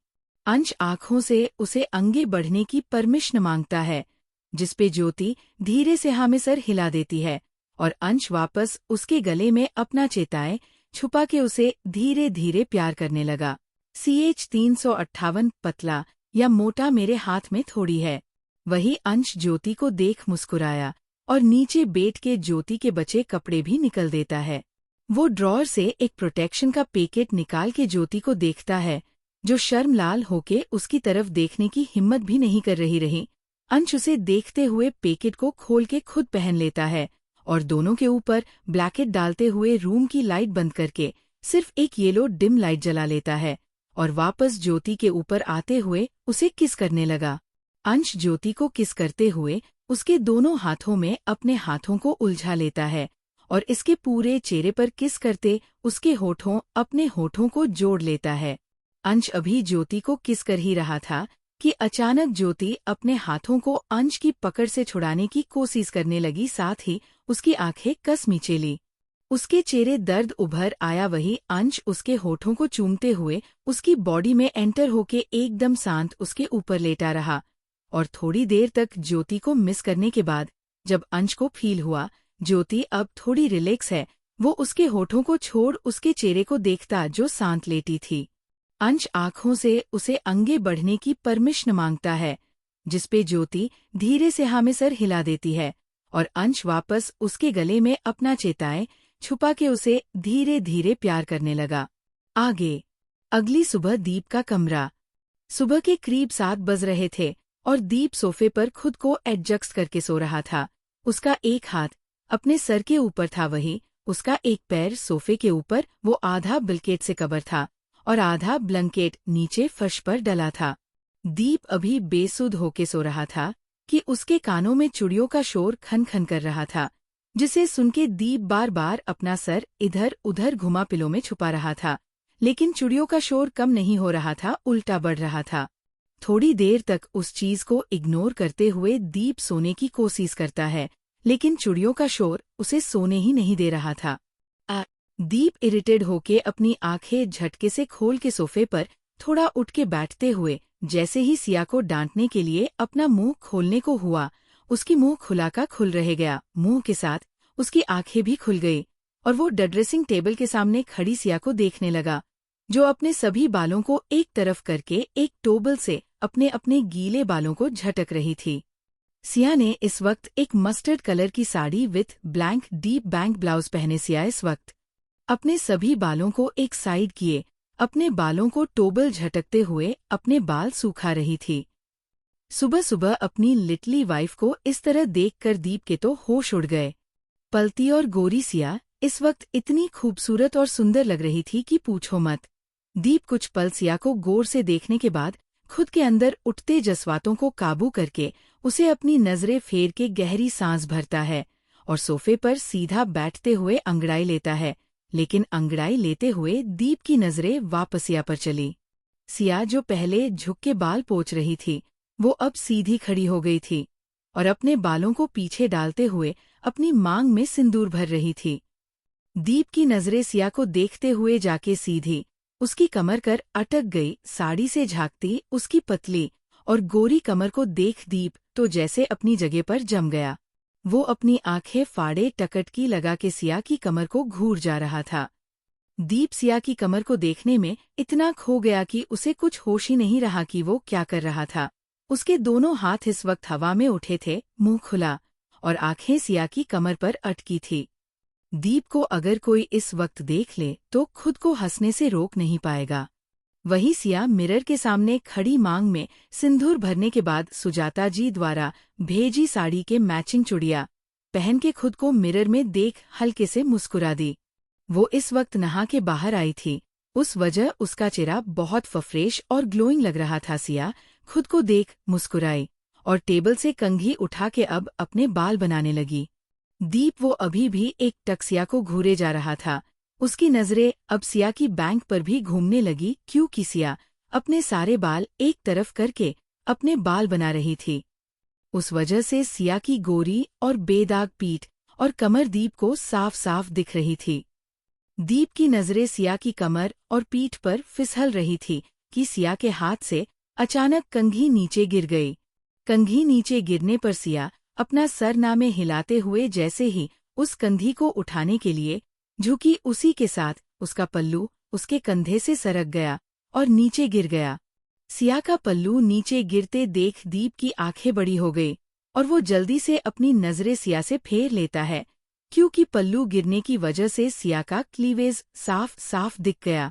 अंश आंखों से उसे आगे बढ़ने की परमिशन मांगता है, जिसपे ज्योति धीरे से हाँ में सर हिला देती है और अंश वापस उसके गले में अपना चेताए छुपा के उसे धीरे धीरे प्यार करने लगा। CH 358 पतला या मोटा मेरे हाथ में थोड़ी है। वही अंश ज्योति को देख मुस्कुराया और नीचे बैठ के ज्योति के बचे कपड़े भी निकल देता है। वो ड्रॉअर से एक प्रोटेक्शन का पैकेट निकाल के ज्योति को देखता है, जो शर्मलाल होके उसकी तरफ देखने की हिम्मत भी नहीं कर रही। अंश उसे देखते हुए पैकेट को खोल के खुद पहन लेता है और दोनों के ऊपर ब्लैंकेट डालते हुए रूम की लाइट बंद करके सिर्फ एक येलो डिम लाइट जला लेता है और वापस ज्योति के ऊपर आते हुए उसे किस करने लगा। अंश ज्योति को किस करते हुए उसके दोनों हाथों में अपने हाथों को उलझा लेता है और इसके पूरे चेहरे पर किस करते उसके होठों अपने होठों को जोड़ लेता है। अंश अभी ज्योति को किस कर ही रहा था कि अचानक ज्योति अपने हाथों को अंश की पकड़ से छुड़ाने की कोशिश करने लगी, साथ ही उसकी आंखें कस मीचेली। उसके चेहरे दर्द उभर आया। वही अंश उसके होठों को चूमते हुए उसकी बॉडी में एंटर होके एकदम शांत उसके ऊपर लेटा रहा और थोड़ी देर तक ज्योति को मिस करने के बाद जब अंश को फील हुआ ज्योति अब थोड़ी रिलैक्स है, वो उसके होठों को छोड़ उसके चेहरे को देखता जो शांत लेटी थी। अंश आँखों से उसे आगे बढ़ने की परमिशन मांगता है, जिसपे ज्योति धीरे से हाँ में सर हिला देती है और अंश वापस उसके गले में अपना चेताए छुपा के उसे धीरे धीरे प्यार करने लगा। आगे अगली सुबह दीप का कमरा। सुबह के करीब 7 बज रहे थे और दीप सोफे पर खुद को एडजस्ट करके सो रहा था। उसका एक हाथ अपने सर के ऊपर था, वहीं उसका एक पैर सोफे के ऊपर, वो आधा ब्लैंकेट से कवर था और आधा ब्लैंकेट नीचे फर्श पर डला था। दीप अभी बेसुध होके सो रहा था कि उसके कानों में चिड़ियों का शोर खन खन कर रहा था, जिसे सुनके दीप बार बार अपना सर इधर उधर घुमा पिलो में छुपा रहा था। लेकिन चिड़ियों का शोर कम नहीं हो रहा था, उल्टा बढ़ रहा था। थोड़ी देर तक उस चीज को इग्नोर करते हुए दीप सोने की कोशिश करता है, लेकिन चिड़ियों का शोर उसे सोने ही नहीं दे रहा था। दीप इरिटेड होके अपनी आंखें झटके से खोल के सोफे पर थोड़ा उठ के बैठते हुए जैसे ही सिया को डांटने के लिए अपना मुंह खोलने को हुआ, उसकी मुंह खुला का खुल रह गया। मुंह के साथ उसकी आंखें भी खुल गई और वो ड्रेसिंग टेबल के सामने खड़ी सिया को देखने लगा, जो अपने सभी बालों को एक तरफ करके एक टोबल से अपने अपने गीले बालों को झटक रही थी। सिया ने इस वक्त एक मस्टर्ड कलर की sari with blank deep bank blouse पहने। सिया इस वक्त अपने सभी बालों को एक साइड किए अपने बालों को टोबल झटकते हुए अपने बाल सूखा रही थी। सुबह सुबह अपनी लिटली वाइफ को इस तरह देखकर दीप के तो होश उड़ गए। पलती और गोरी सिया इस वक्त इतनी खूबसूरत और सुंदर लग रही थी कि पूछो मत। दीप कुछ पल सिया को गौर से देखने के बाद खुद के अंदर उठते जज्बातों को काबू करके उसे अपनी नजरें फेर के गहरी सांस भरता है और सोफे पर सीधा बैठते हुए अंगड़ाई लेता है। लेकिन अंगड़ाई लेते हुए दीप की नजरें वापस सिया पर चली। सिया, जो पहले झुक के बाल पोंछ रही थी, वो अब सीधी खड़ी हो गई थी और अपने बालों को पीछे डालते हुए अपनी मांग में सिंदूर भर रही थी। दीप की नजरें सिया को देखते हुए जाके सीधी उसकी कमर कर अटक गई। साड़ी से झांकती उसकी पतली और गोरी कमर को देख दीप तो जैसे अपनी जगह पर जम गया। वो अपनी आंखें फाड़े टकटकी लगा के सिया की कमर को घूर जा रहा था। दीप सिया की कमर को देखने में इतना खो गया कि उसे कुछ होश ही नहीं रहा कि वो क्या कर रहा था। उसके दोनों हाथ इस वक्त हवा में उठे थे, मुंह खुला और आंखें सिया की कमर पर अटकी थी। दीप को अगर कोई इस वक्त देख ले तो खुद को हंसने से रोक नहीं पाएगा। वही सिया मिरर के सामने खड़ी मांग में सिंदूर भरने के बाद सुजाता जी द्वारा भेजी साड़ी के मैचिंग चूड़ियां पहन के खुद को मिरर में देख हल्के से मुस्कुरा दी। वो इस वक्त नहा के बाहर आई थी, उस वजह उसका चेहरा बहुत फ्रेश और ग्लोइंग लग रहा था। सिया खुद को देख मुस्कुराई और टेबल से कंघी उठा के अब अपने बाल बनाने लगी। दीप, वो अभी भी एक टक सिया को घूरे जा रहा था। उसकी नजरें अब सिया की बैंक पर भी घूमने लगी, क्योंकि सिया अपने सारे बाल एक तरफ करके अपने बाल बना रही थी। उस वजह से सिया की गोरी और बेदाग पीठ और कमर दीप को साफ साफ दिख रही थी। दीप की नजरें सिया की कमर और पीठ पर फिसल रही थी कि सिया के हाथ से अचानक कंघी नीचे गिर गई। कंघी नीचे गिरने पर सिया अपना सर नामे हिलाते हुए जैसे ही उस कंधी को उठाने के लिए झुकी, उसी के साथ उसका पल्लू उसके कंधे से सरक गया और नीचे गिर गया। सिया का पल्लू नीचे गिरते देख दीप की आंखें बड़ी हो गई और वो जल्दी से अपनी नजरें सिया से फेर लेता है, क्योंकि पल्लू गिरने की वजह से सिया का क्लीवेज साफ साफ दिख गया।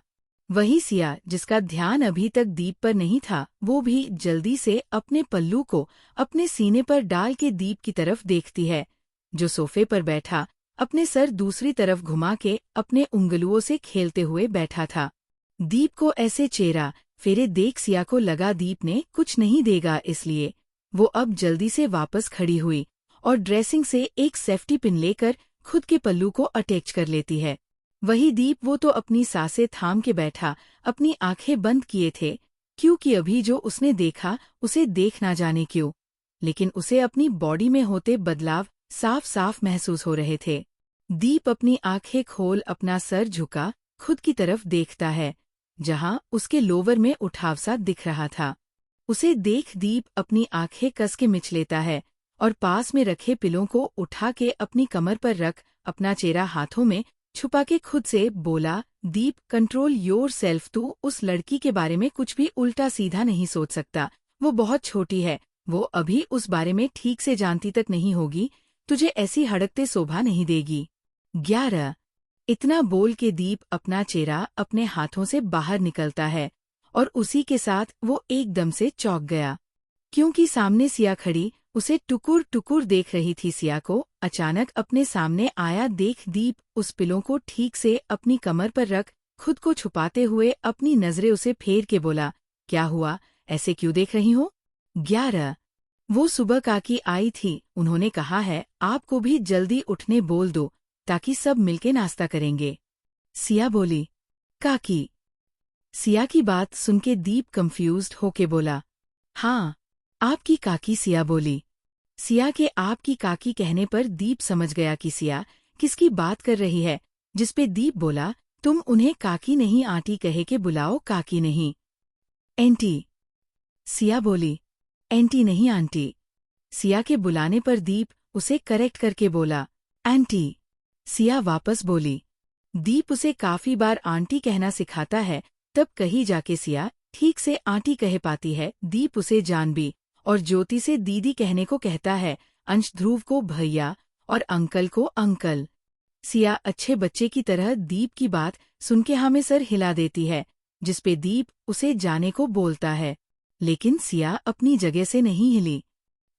वही सिया, जिसका ध्यान अभी तक दीप पर नहीं था, वो भी जल्दी से अपने पल्लू को अपने सीने पर डाल के दीप की तरफ देखती है, जो सोफे पर बैठा अपने सर दूसरी तरफ घुमा के अपने उंगलियों से खेलते हुए बैठा था। दीप को ऐसे चेहरा फेरे देख सिया को लगा दीप ने कुछ नहीं देगा, इसलिए वो अब जल्दी से वापस खड़ी हुई और ड्रेसिंग से एक सेफ्टी पिन लेकर खुद के पल्लू को अटैच कर लेती है। वही दीप, वो तो अपनी सांसें थाम के बैठा अपनी आंखें बंद किए थे, क्योंकि अभी जो उसने देखा उसे देख ना जाने क्यों, लेकिन उसे अपनी बॉडी में होते बदलाव साफ साफ महसूस हो रहे थे। दीप अपनी आंखें खोल अपना सर झुका खुद की तरफ देखता है, जहां उसके लोवर में उठाव सा दिख रहा था। उसे देख दीप अपनी आंखें कस के मिच लेता है और पास में रखे पिलों को उठा के अपनी कमर पर रख अपना चेहरा हाथों में छुपा के खुद से बोला, दीप कंट्रोल योर सेल्फ, तू उस लड़की के बारे में कुछ भी उल्टा सीधा नहीं सोच सकता। वो बहुत छोटी है, वो अभी उस बारे में ठीक से जानती तक नहीं होगी, तुझे ऐसी हड़कते शोभा नहीं देगी। 11। इतना बोल के दीप अपना चेहरा अपने हाथों से बाहर निकलता है और उसी के साथ वो एकदम से चौंक गया, क्योंकि सामने सिया खड़ी उसे टुकुर टुकुर देख रही थी। सिया को अचानक अपने सामने आया देख दीप उस पिलों को ठीक से अपनी कमर पर रख खुद को छुपाते हुए अपनी नजरें उसे फेर के बोला, क्या हुआ, ऐसे क्यों देख रही हो? 11। वो सुबह काकी आई थी, उन्होंने कहा है आपको भी जल्दी उठने बोल दो ताकि सब मिलके नाश्ता करेंगे। सिया बोली, काकी? सिया की बात सुनके दीप कंफ्यूज्ड होके बोला, हाँ आपकी काकी। सिया बोली। सिया के आपकी काकी कहने पर दीप समझ गया कि सिया किसकी बात कर रही है, जिसपे दीप बोला, तुम उन्हें काकी नहीं आंटी कहे के बुलाओ, काकी नहीं एंटी। सिया बोली, एंटी नहीं आंटी। सिया के बुलाने पर दीप उसे करेक्ट करके बोला, आंटी। सिया वापस बोली। दीप उसे काफी बार आंटी कहना सिखाता है, तब कहीं जाके सिया ठीक से आंटी कह पाती है। दीप उसे जानबी और ज्योति से दीदी कहने को कहता है, अंश ध्रुव को भैया और अंकल को अंकल। सिया अच्छे बच्चे की तरह दीप की बात सुनके हाँ में सर हिला देती है, जिसपे दीप उसे जाने को बोलता है, लेकिन सिया अपनी जगह से नहीं हिली।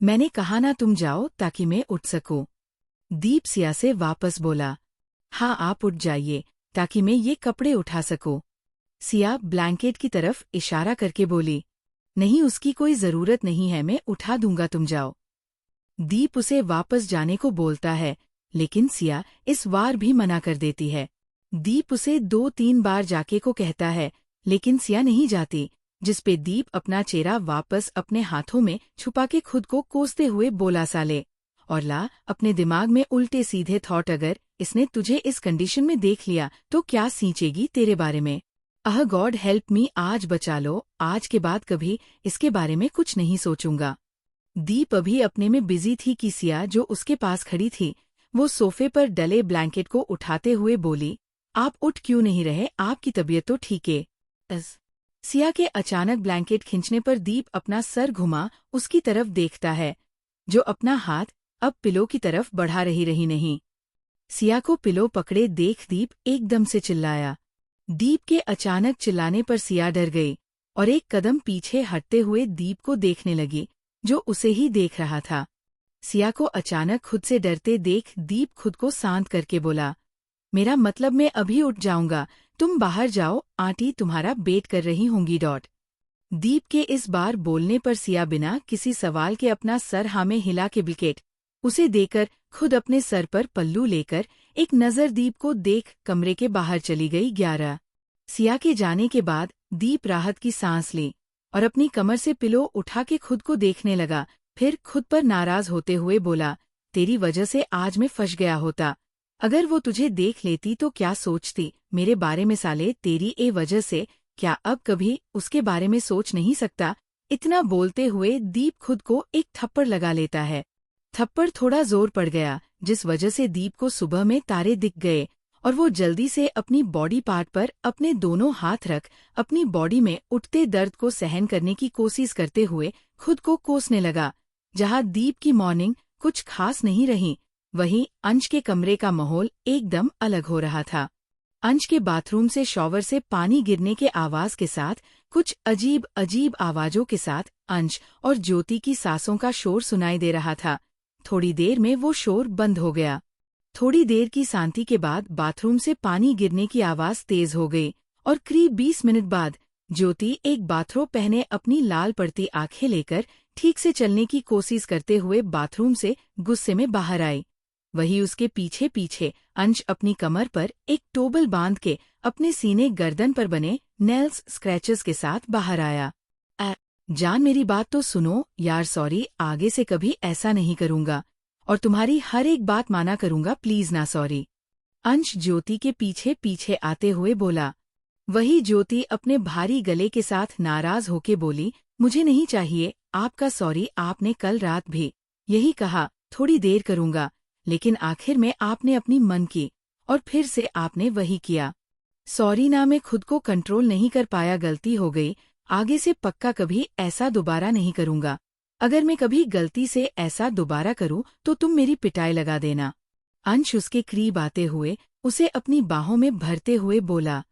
मैंने कहा ना तुम जाओ ताकि मैं उठ सकूं। दीप सिया से वापस बोला, हाँ आप उठ जाइए ताकि मैं ये कपड़े उठा सकूं। सिया ब्लैंकेट की तरफ इशारा करके बोली, नहीं उसकी कोई जरूरत नहीं है, मैं उठा दूंगा, तुम जाओ। दीप उसे वापस जाने को बोलता है, लेकिन सिया इस बार भी मना कर देती है। दीप उसे 2-3 बार जाके को कहता है, लेकिन सिया नहीं जाती, जिसपे दीप अपना चेहरा वापस अपने हाथों में छुपा के खुद को कोसते हुए बोला, साले और ला अपने दिमाग में उल्टे सीधे थॉट, अगर इसने तुझे इस कंडीशन में देख लिया तो क्या सींचेगी तेरे बारे में। गॉड हेल्प मी, आज बचा लो, आज के बाद कभी इसके बारे में कुछ नहीं सोचूंगा। दीप अभी अपने में बिजी थी कि सिया जो उसके पास खड़ी थी वो सोफे पर डले ब्लैंकेट को उठाते हुए बोली, आप उठ क्यों नहीं रहे, आपकी तबीयत तो ठीक है। सिया के अचानक ब्लैंकेट खींचने पर दीप अपना सर घुमा उसकी तरफ देखता है, जो अपना हाथ अब पिलो की तरफ बढ़ा रही नहीं। सिया को पिलो पकड़े देख दीप एकदम से चिल्लाया। दीप के अचानक चिल्लाने पर सिया डर गई और एक कदम पीछे हटते हुए दीप को देखने लगी, जो उसे ही देख रहा था। सिया को अचानक खुद से डरते देख दीप खुद को शांत करके बोला, मेरा मतलब मैं अभी उठ जाऊंगा, तुम बाहर जाओ, आंटी तुम्हारा वेट कर रही होंगी। दीप के इस बार बोलने पर सिया बिना किसी सवाल के अपना सर हाँ में हिला के ब्लैंकेट उसे देकर खुद अपने सर पर पल्लू लेकर एक नजर दीप को देख कमरे के बाहर चली गई। 11। सिया के जाने के बाद दीप राहत की सांस ली और अपनी कमर से पिलो उठा के खुद को देखने लगा, फिर खुद पर नाराज होते हुए बोला, तेरी वजह से आज मैं फंस गया होता, अगर वो तुझे देख लेती तो क्या सोचती मेरे बारे में, साले तेरी ए वजह से क्या अब कभी उसके बारे में सोच नहीं सकता। इतना बोलते हुए दीप खुद को एक थप्पड़ लगा लेता है। थप्पड़ थोड़ा जोर पड़ गया, जिस वजह से दीप को सुबह में तारे दिख गए और वो जल्दी से अपनी बॉडी पार्ट पर अपने दोनों हाथ रख अपनी बॉडी में उठते दर्द को सहन करने की कोशिश करते हुए खुद को कोसने लगा। जहां दीप की मॉर्निंग कुछ खास नहीं रही, वहीं अंश के कमरे का माहौल एकदम अलग हो रहा था। अंश के बाथरूम से शॉवर से पानी गिरने के आवाज के साथ कुछ अजीब अजीब आवाजों के साथ अंश और ज्योति की सांसों का शोर सुनाई दे रहा था। थोड़ी देर में वो शोर बंद हो गया। थोड़ी देर की शांति के बाद बाथरूम से पानी गिरने की आवाज तेज हो गई और करीब 20 मिनट बाद ज्योति एक बाथरोब पहने अपनी लाल पड़ती आंखें लेकर ठीक से चलने की कोशिश करते हुए बाथरूम से गुस्से में बाहर आई। वही उसके पीछे पीछे अंश अपनी कमर पर एक टोबल बांध के अपने सीने गर्दन पर बने नेल्स स्क्रैचेस के साथ बाहर आया। जान मेरी बात तो सुनो यार, सॉरी, आगे से कभी ऐसा नहीं करूंगा और तुम्हारी हर एक बात माना करूंगा, प्लीज ना, सॉरी। अंश ज्योति के पीछे पीछे आते हुए बोला। वही ज्योति अपने भारी गले के साथ नाराज होके बोली, मुझे नहीं चाहिए आपका सॉरी, आपने कल रात भी यही कहा थोड़ी देर करूंगा, लेकिन आखिर में आपने अपनी मन की और फिर से आपने वही किया। सॉरी ना, मैं खुद को कंट्रोल नहीं कर पाया, गलती हो गई, आगे से पक्का कभी ऐसा दोबारा नहीं करूंगा। अगर मैं कभी गलती से ऐसा दोबारा करूं तो तुम मेरी पिटाई लगा देना। अंश उसके करीब आते हुए उसे अपनी बाहों में भरते हुए बोला।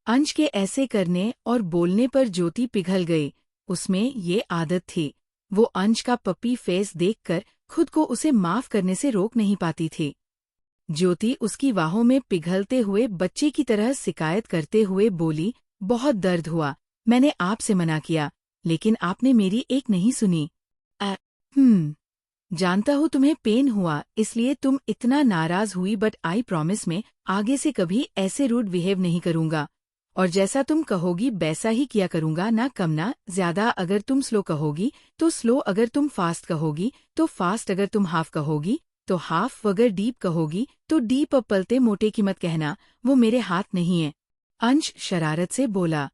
अंश के ऐसे करने और बोलने पर ज्योति पिघल गई। उसमें ये आदत थी, वो अंश का पप्पी फेस देखकर खुद को उसे माफ करने से रोक नहीं पाती थी। ज्योति उसकी बाहों में पिघलते हुए बच्चे की तरह शिकायत करते हुए बोली, बहुत दर्द हुआ, मैंने आपसे मना किया, लेकिन आपने मेरी एक नहीं सुनी। जानता हूँ तुम्हें पेन हुआ, इसलिए तुम इतना नाराज हुई, बट आई प्रॉमिस में आगे से कभी ऐसे रूड बिहेव नहीं करूंगा, और जैसा तुम कहोगी वैसा ही किया करूंगा, ना कम ना ज्यादा। अगर तुम स्लो कहोगी तो स्लो, अगर तुम फास्ट कहोगी तो फास्ट, अगर तुम हाफ कहोगी तो हाफ, अगर डीप कहोगी तो डीप। अब पलते मोटे की मत कहना, वो मेरे हाथ नहीं है, अंश शरारत से बोला।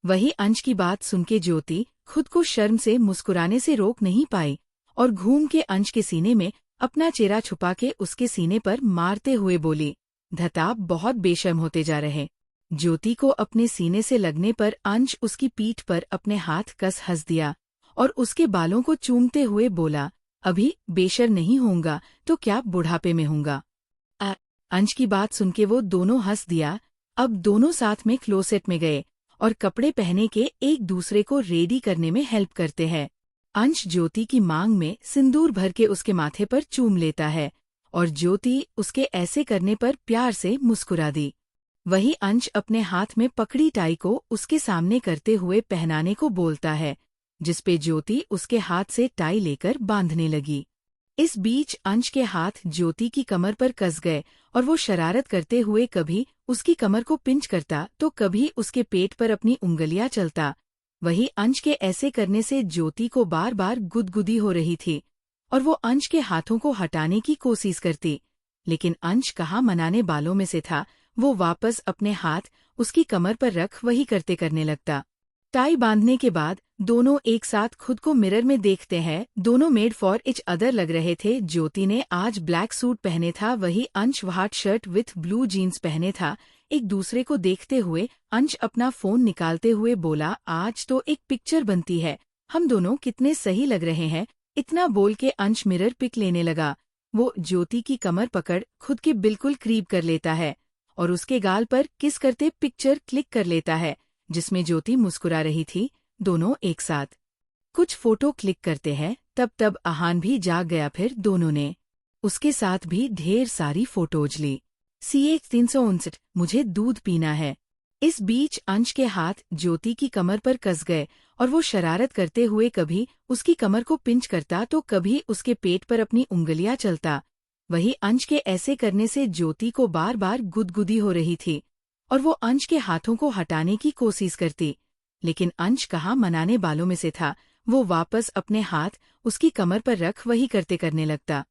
वही अंश की बात सुनके ज्योति खुद को शर्म से मुस्कुराने से रोक नहीं पाई और घूम के अंश के सीने में अपना चेहरा छुपा के उसके सीने पर मारते हुए बोली, धताब बहुत बेशर्म होते जा रहे। ज्योति को अपने सीने से लगने पर अंश उसकी पीठ पर अपने हाथ कस हंस दिया और उसके बालों को चूमते हुए बोला, अभी बेशर्म नहीं होऊंगा तो क्या बुढ़ापे में होऊंगा। अंश की बात सुनके वो दोनों हंस दिया। अब दोनों साथ में क्लोसेट में गए और कपड़े पहने के एक दूसरे को रेडी करने में हेल्प करते हैं। अंश ज्योति की मांग में सिंदूर भर के उसके माथे पर चूम लेता है और ज्योति उसके ऐसे करने पर प्यार से मुस्कुरा दी। वही अंश अपने हाथ में पकड़ी टाई को उसके सामने करते हुए पहनाने को बोलता है, जिसपे ज्योति उसके हाथ से टाई लेकर बांधने लगी। इस बीच अंश के हाथ ज्योति की कमर पर कस गए और वो शरारत करते हुए कभी उसकी कमर को पिंच करता तो कभी उसके पेट पर अपनी उंगलियां चलता। वही अंश के ऐसे करने से ज्योति को बार बार गुदगुदी हो रही थी और वो अंश के हाथों को हटाने की कोशिश करती, लेकिन अंश कहाँ मनाने वालों में से था। वो वापस अपने हाथ उसकी कमर पर रख वही करने लगता। टाई बांधने के बाद दोनों एक साथ खुद को मिरर में देखते हैं। दोनों मेड फॉर इच अदर लग रहे थे। ज्योति ने आज ब्लैक सूट पहने था, वही Ansh white shirt with blue jeans पहने था। एक दूसरे को देखते हुए अंश अपना फोन निकालते हुए बोला, आज तो एक पिक्चर बनती है, हम दोनों कितने सही लग रहे हैं। इतना बोल के अंश मिरर पिक लेने लगा। वो ज्योति की कमर पकड़ खुद के बिल्कुल करीब कर लेता है और उसके गाल पर किस करते पिक्चर क्लिक कर लेता है, जिसमें ज्योति मुस्कुरा रही थी। दोनों एक साथ कुछ फोटो क्लिक करते हैं। तब आहान भी जाग गया, फिर दोनों ने उसके साथ भी ढेर सारी फोटोज ली। CX 359, मुझे दूध पीना है। इस बीच अंश के हाथ ज्योति की कमर पर कस गए और वो शरारत करते हुए कभी उसकी कमर को पिंच करता तो कभी उसके पेट पर अपनी उंगलियां चलता। वही अंश के ऐसे करने से ज्योति को बार बार गुदगुदी हो रही थी और वो अंश के हाथों को हटाने की कोशिश करती, लेकिन अंश कहाँ मनाने वालों में से था। वो वापस अपने हाथ उसकी कमर पर रख वही करने लगता।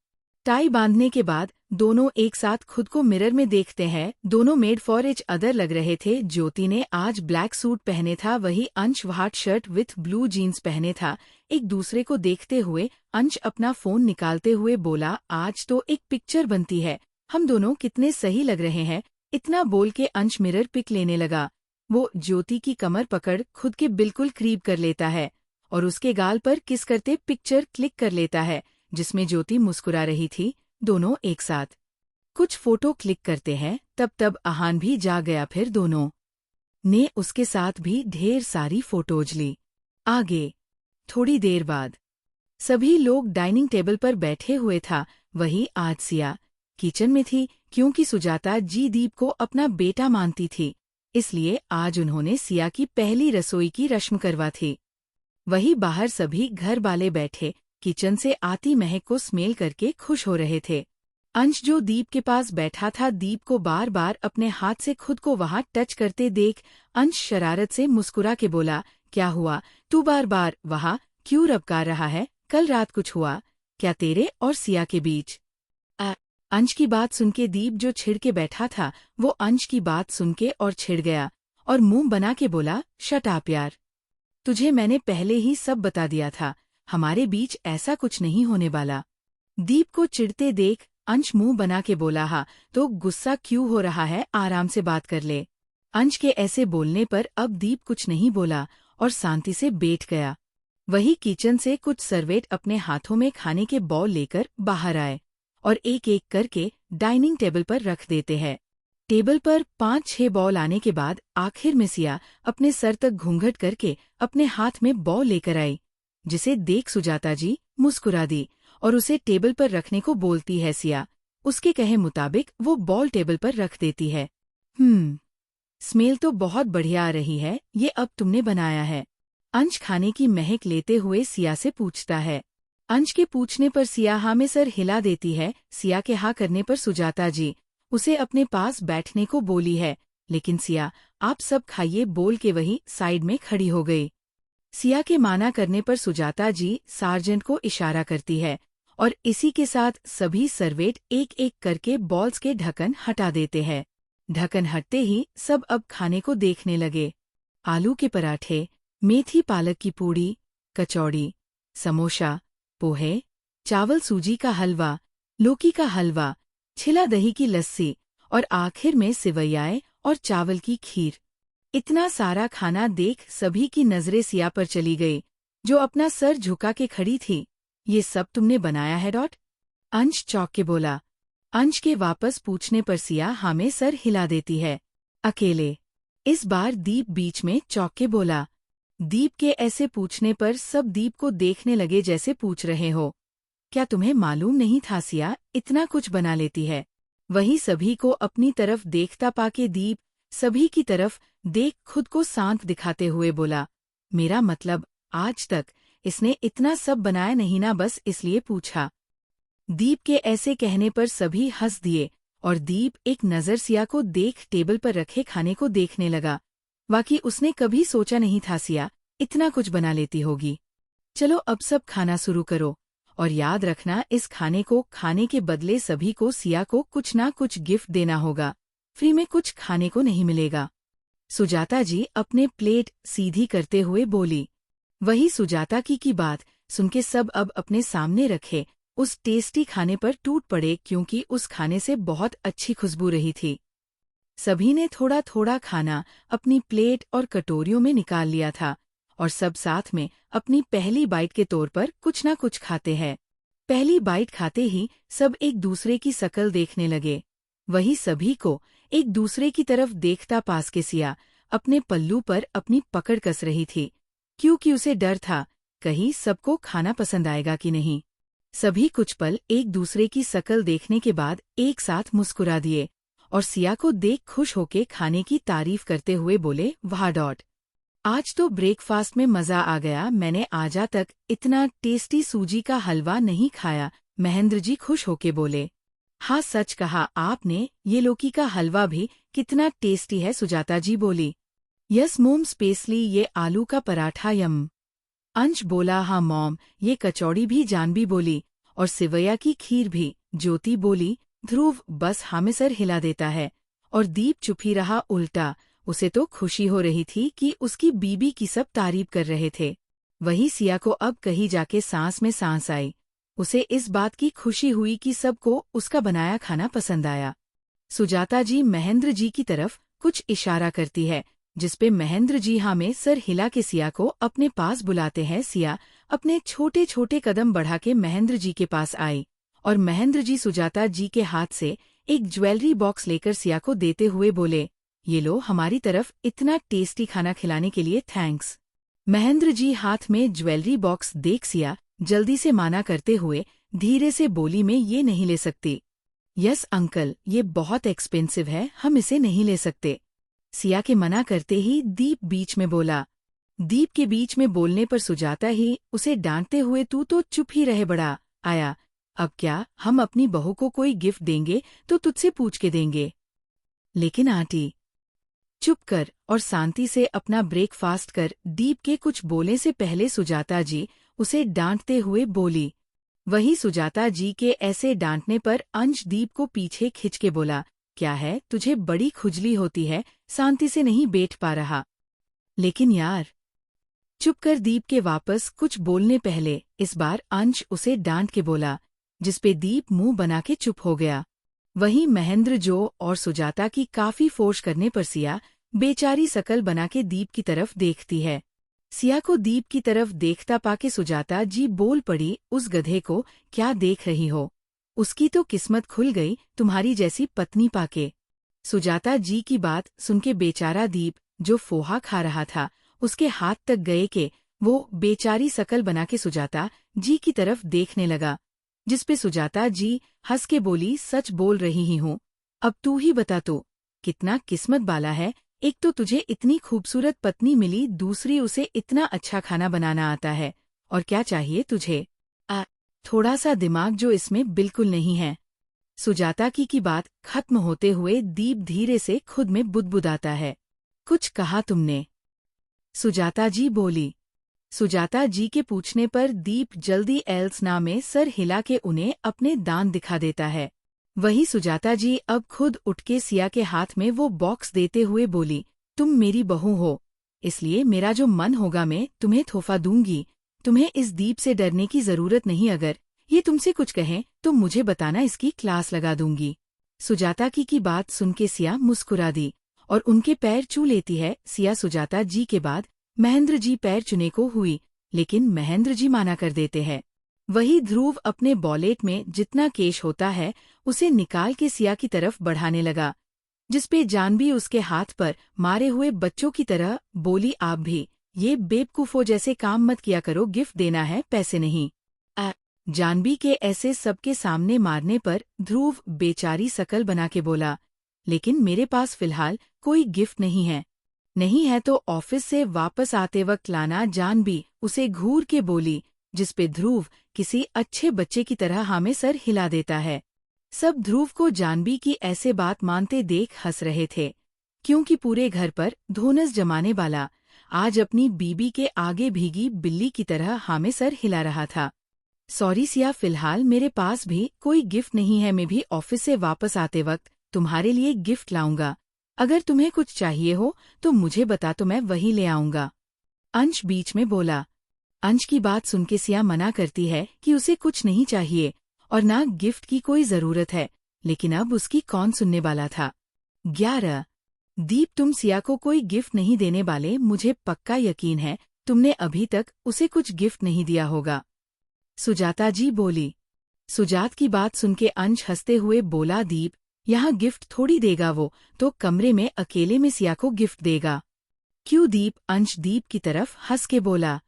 टाई बांधने के बाद दोनों एक साथ खुद को मिरर में देखते हैं। दोनों मेड फॉर इच अदर लग रहे थे। ज्योति ने आज ब्लैक सूट पहने था, वही Ansh white shirt with blue jeans पहने था। एक दूसरे को देखते हुए अंश अपना फोन निकालते हुए बोला, आज तो एक पिक्चर बनती है, हम दोनों कितने सही लग रहे हैं। इतना बोल के अंश मिरर पिक लेने लगा। वो ज्योति की कमर पकड़ खुद के बिल्कुल करीब कर लेता है और उसके गाल पर किस करते पिक्चर क्लिक कर लेता है, जिसमें ज्योति मुस्कुरा रही थी। दोनों एक साथ कुछ फोटो क्लिक करते हैं। तब आहान भी जाग गया, फिर दोनों ने उसके साथ भी ढेर सारी फोटोज ली। आगे थोड़ी देर बाद सभी लोग डाइनिंग टेबल पर बैठे हुए था। वही आज सिया किचन में थी, क्योंकि सुजाता जी दीप को अपना बेटा मानती थी, इसलिए आज उन्होंने सिया की पहली रसोई की रस्म करवा थी। वही बाहर सभी घर वाले बैठे किचन से आती महक को स्मेल करके खुश हो रहे थे। अंश जो दीप के पास बैठा था, दीप को बार बार अपने हाथ से खुद को वहां टच करते देख अंश शरारत से मुस्कुरा के बोला, क्या हुआ, तू बार बार वहां क्यों रबकार रहा है, कल रात कुछ हुआ क्या तेरे और सिया के बीच। अंश की बात सुनके दीप जो छिड़ के बैठा था, वो अंश की बात सुनके और छिड़ गया और मुंह बना के बोला, शट अप यार, तुझे मैंने पहले ही सब बता दिया था, हमारे बीच ऐसा कुछ नहीं होने वाला। दीप को चिढ़ते देख अंश मुंह बना के बोला, हाँ तो गुस्सा क्यों हो रहा है, आराम से बात कर ले। अंश के ऐसे बोलने पर अब दीप कुछ नहीं बोला और शांति से बैठ गया। वही किचन से कुछ सर्वेंट अपने हाथों में खाने के बॉल लेकर बाहर आए और एक एक करके डाइनिंग टेबल पर रख देते हैं। टेबल पर 5-6 बॉल आने के बाद आखिर में सिया अपने सर तक घूंघट करके अपने हाथ में बॉल लेकर आई, जिसे देख सुजाता जी मुस्कुरा दी और उसे टेबल पर रखने को बोलती है। सिया उसके कहे मुताबिक वो बॉल टेबल पर रख देती है। स्मेल तो बहुत बढ़िया आ रही है, ये अब तुमने बनाया है? अंश खाने की महक लेते हुए सिया से पूछता है। अंश के पूछने पर सिया हाँ में सर हिला देती है। सिया के हाँ करने पर सुजाता जी उसे अपने पास बैठने को बोली है, लेकिन सिया आप सब खाइए बोल के वही साइड में खड़ी हो गई। सिया के माना करने पर सुजाता जी सार्जेंट को इशारा करती है और इसी के साथ सभी सर्वेंट एक एक करके बॉल्स के ढक्कन हटा देते हैं। ढक्कन हटते ही सब अब खाने को देखने लगे। आलू के पराठे, मेथी पालक की पूड़ी, कचौड़ी, समोसा, पोहे, चावल सूजी का हलवा, लौकी का हलवा, छिला दही की लस्सी और आखिर में सिवैयाँ और चावल की खीर। इतना सारा खाना देख सभी की नजरें सिया पर चली गई, जो अपना सर झुका के खड़ी थी। ये सब तुमने बनाया है? अंश चौंक के बोला। अंश के वापस पूछने पर सिया हाँ में सर हिला देती है। अकेले? इस बार दीप बीच में चौंक के बोला। दीप के ऐसे पूछने पर सब दीप को देखने लगे जैसे पूछ रहे हो, क्या तुम्हें मालूम नहीं था सिया इतना कुछ बना लेती है? वही सभी को अपनी तरफ देखता पाके दीप सभी की तरफ देख खुद को शांत दिखाते हुए बोला, मेरा मतलब आज तक इसने इतना सब बनाया नहीं ना, बस इसलिए पूछा। दीप के ऐसे कहने पर सभी हंस दिए और दीप एक नज़र सिया को देख टेबल पर रखे खाने को देखने लगा। वाकई उसने कभी सोचा नहीं था सिया इतना कुछ बना लेती होगी। चलो अब सब खाना शुरू करो और याद रखना इस खाने को खाने के बदले सभी को सिया को कुछ ना कुछ गिफ्ट देना होगा, फ्री में कुछ खाने को नहीं मिलेगा। सुजाता जी अपने प्लेट सीधी करते हुए बोली। वही सुजाता की बात सुन के सब अब अपने सामने रखे उस टेस्टी खाने पर टूट पड़े, क्योंकि उस खाने से बहुत अच्छी खुशबू रही थी। सभी ने थोड़ा थोड़ा खाना अपनी प्लेट और कटोरियों में निकाल लिया था और सब साथ में अपनी पहली बाइट के तौर पर कुछ ना कुछ खाते हैं। पहली बाइट खाते ही सब एक दूसरे की शकल देखने लगे। वही सभी को एक दूसरे की तरफ देखता पास के सिया अपने पल्लू पर अपनी पकड़ कस रही थी, क्योंकि उसे डर था कहीं सबको खाना पसंद आएगा कि नहीं। सभी कुछ पल एक दूसरे की शकल देखने के बाद एक साथ मुस्कुरा दिए और सिया को देख खुश होके खाने की तारीफ करते हुए बोले, वाह! आज तो ब्रेकफास्ट में मजा आ गया, मैंने आजा तक इतना टेस्टी सूजी का हलवा नहीं खाया। महेंद्र जी खुश होके बोले। हाँ सच कहा आपने, ये लौकी का हलवा भी कितना टेस्टी है, सुजाता जी बोली। यस मोम, स्पेशली ये आलू का पराठा यम। अंश बोला, हाँ मॉम, ये कचौड़ी भी, जानवी बोली, और सिवैया की खीर भी, ज्योति बोली। ध्रुव बस हाँ में सर हिला देता है और दीप चुप ही रहा। उल्टा उसे तो खुशी हो रही थी कि उसकी बीबी की सब तारीफ कर रहे थे। वही सिया को अब कहीं जाके सांस में सांस आई। उसे इस बात की खुशी हुई कि सबको उसका बनाया खाना पसंद आया। सुजाता जी महेंद्र जी की तरफ कुछ इशारा करती है, जिसपे महेंद्र जी हाँ में सर हिला के सिया को अपने पास बुलाते हैं। सिया अपने छोटे छोटे कदम बढ़ा के महेंद्र जी के पास आई और महेंद्र जी सुजाता जी के हाथ से एक ज्वेलरी बॉक्स लेकर सिया को देते हुए बोले, ये लो, हमारी तरफ इतना टेस्टी खाना खिलाने के लिए थैंक्स। महेंद्र जी हाथ में ज्वेलरी बॉक्स देख सिया जल्दी से माना करते हुए धीरे से बोली, मैं ये नहीं ले सकती। यस अंकल, ये बहुत एक्सपेंसिव है, हम इसे नहीं ले सकते। सिया के मना करते ही दीप बीच में बोला। दीप के बीच में बोलने पर सुजाता ही उसे डांटते हुए, तू तो चुप ही रहे बड़ा आया, अब क्या हम अपनी बहू को कोई गिफ्ट देंगे तो तुझसे पूछ के देंगे। लेकिन आंटी चुप कर और शांति से अपना ब्रेकफास्ट कर। दीप के कुछ बोलने से पहले सुजाता जी उसे डांटते हुए बोली। वही सुजाता जी के ऐसे डांटने पर अंश दीप को पीछे खिंच के बोला, क्या है तुझे बड़ी खुजली होती है, शांति से नहीं बैठ पा रहा? लेकिन यार चुप कर। दीप के वापस कुछ बोलने पहले इस बार अंश उसे डांट के बोला, जिसपे दीप मुंह बना के चुप हो गया। वहीं महेंद्र जो और सुजाता की काफी फोर्स करने पर सिया बेचारी शकल बना के दीप की तरफ देखती है। सिया को दीप की तरफ देखता पाके सुजाता जी बोल पड़ी, उस गधे को क्या देख रही हो? उसकी तो किस्मत खुल गई तुम्हारी जैसी पत्नी पाके। सुजाता जी की बात सुनके बेचारा दीप जो फोहा खा रहा था उसके हाथ तक गए कि वो बेचारी शकल बना के सुजाता जी की तरफ देखने लगा, जिसपे सुजाता जी हंस के बोली, सच बोल रही ही हूँ। अब तू ही बता तो कितना किस्मत वाला है, एक तो तुझे इतनी खूबसूरत पत्नी मिली, दूसरी उसे इतना अच्छा खाना बनाना आता है, और क्या चाहिए तुझे? थोड़ा सा दिमाग जो इसमें बिल्कुल नहीं है। सुजाता की बात खत्म होते हुए दीप धीरे से खुद में बुदबुदाता है। कुछ कहा तुमने? सुजाता जी बोली। सुजाता जी के पूछने पर दीप जल्दी एल्स ना में सर हिला के उन्हें अपने दांत दिखा देता है। वही सुजाता जी अब खुद उठ के सिया के हाथ में वो बॉक्स देते हुए बोली, तुम मेरी बहू हो, इसलिए मेरा जो मन होगा मैं तुम्हें तोहफा दूंगी। तुम्हें इस दीप से डरने की जरूरत नहीं, अगर ये तुमसे कुछ कहें तो मुझे बताना, इसकी क्लास लगा दूंगी। सुजाता की बात सुन के सिया मुस्कुरा दी और उनके पैर छू लेती है। सिया सुजाता जी के बाद महेंद्र जी पैर चुने को हुई, लेकिन महेंद्र जी माना कर देते हैं। वही ध्रुव अपने बॉलेट में जितना केश होता है उसे निकाल के सिया की तरफ बढ़ाने लगा, जिसपे जानवी उसके हाथ पर मारे हुए बच्चों की तरह बोली, आप भी ये बेवकूफों जैसे काम मत किया करो, गिफ्ट देना है, पैसे नहीं। जानवी के ऐसे सबके सामने मारने पर ध्रुव बेचारी शकल बना के बोला, लेकिन मेरे पास फिलहाल कोई गिफ्ट नहीं है। नहीं है तो ऑफिस से वापस आते वक्त लाना, जानवी उसे घूर के बोली, जिसपे ध्रुव किसी अच्छे बच्चे की तरह हाँ में सर हिला देता है। सब ध्रुव को जानवी की ऐसे बात मानते देख हंस रहे थे, क्योंकि पूरे घर पर धोनस जमाने वाला आज अपनी बीबी के आगे भीगी बिल्ली की तरह हाँ में सर हिला रहा था। सॉरी सिया, फिलहाल मेरे पास भी कोई गिफ्ट नहीं है, मैं भी ऑफिस से वापस आते वक्त तुम्हारे लिए गिफ्ट लाऊंगा। अगर तुम्हें कुछ चाहिए हो तो मुझे बता, तो मैं वही ले आऊंगा। अंश बीच में बोला। अंश की बात सुन के सिया मना करती है कि उसे कुछ नहीं चाहिए और ना गिफ्ट की कोई जरूरत है, लेकिन अब उसकी कौन सुनने वाला था। 11 दीप, तुम सिया को कोई गिफ्ट नहीं देने वाले, मुझे पक्का यकीन है तुमने अभी तक उसे कुछ गिफ्ट नहीं दिया होगा। सुजाता जी बोली। सुजात की बात सुन के अंश हंसते हुए बोला, दीप यहाँ गिफ्ट थोड़ी देगा, वो तो कमरे में अकेले में सिया को गिफ्ट देगा। क्यों दीप? अंश दीप की तरफ हंस के बोला।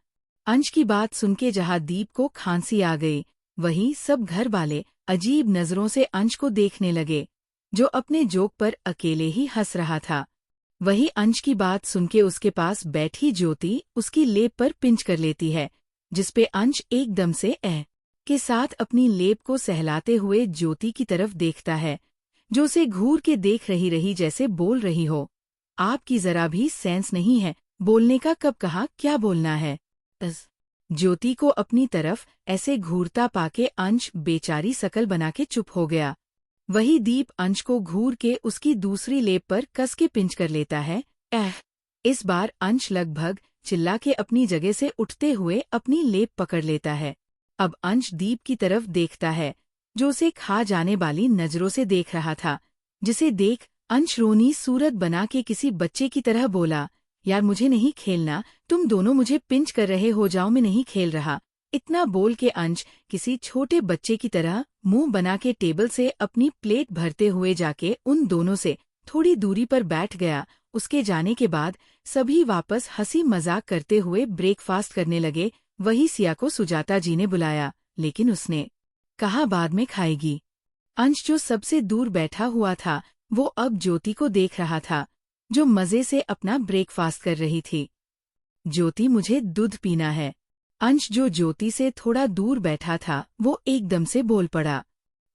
अंश की बात सुन के जहाँ दीप को खांसी आ गई, वहीं सब घर वाले अजीब नजरों से अंश को देखने लगे, जो अपने जोक पर अकेले ही हंस रहा था। वही अंश की बात सुन के उसके पास बैठी ज्योति उसकी लेप पर पिंच कर लेती है, जिसपे अंश एकदम से के साथ अपनी लेप को सहलाते हुए ज्योति की तरफ देखता है, जो उसे घूर के देख रही जैसे बोल रही हो, आपकी जरा भी सेंस नहीं है, बोलने का कब कहा क्या बोलना है। ज्योति को अपनी तरफ ऐसे घूरता पाके अंश बेचारी शकल बना के चुप हो गया। वही दीप अंश को घूर के उसकी दूसरी लेप पर कस के पिंच कर लेता है। इस बार अंश लगभग चिल्ला के अपनी जगह से उठते हुए अपनी लेप पकड़ लेता है। अब अंश दीप की तरफ देखता है, जो उसे खा जाने वाली नजरों से देख रहा था, जिसे देख अंश रोनी सूरत बना के किसी बच्चे की तरह बोला, यार मुझे नहीं खेलना, तुम दोनों मुझे पिंच कर रहे हो, जाओ, मैं नहीं खेल रहा। इतना बोल के अंश किसी छोटे बच्चे की तरह मुंह बना के टेबल से अपनी प्लेट भरते हुए जाके उन दोनों से थोड़ी दूरी पर बैठ गया। उसके जाने के बाद सभी वापस हंसी मजाक करते हुए ब्रेकफास्ट करने लगे। वही सिया को सुजाता जी ने बुलाया, लेकिन उसने कहा बाद में खाएगी। अंश जो सबसे दूर बैठा हुआ था वो अब ज्योति को देख रहा था, जो मजे से अपना ब्रेकफास्ट कर रही थी। ज्योति, मुझे दूध पीना है। अंश जो ज्योति से थोड़ा दूर बैठा था वो एकदम से बोल पड़ा।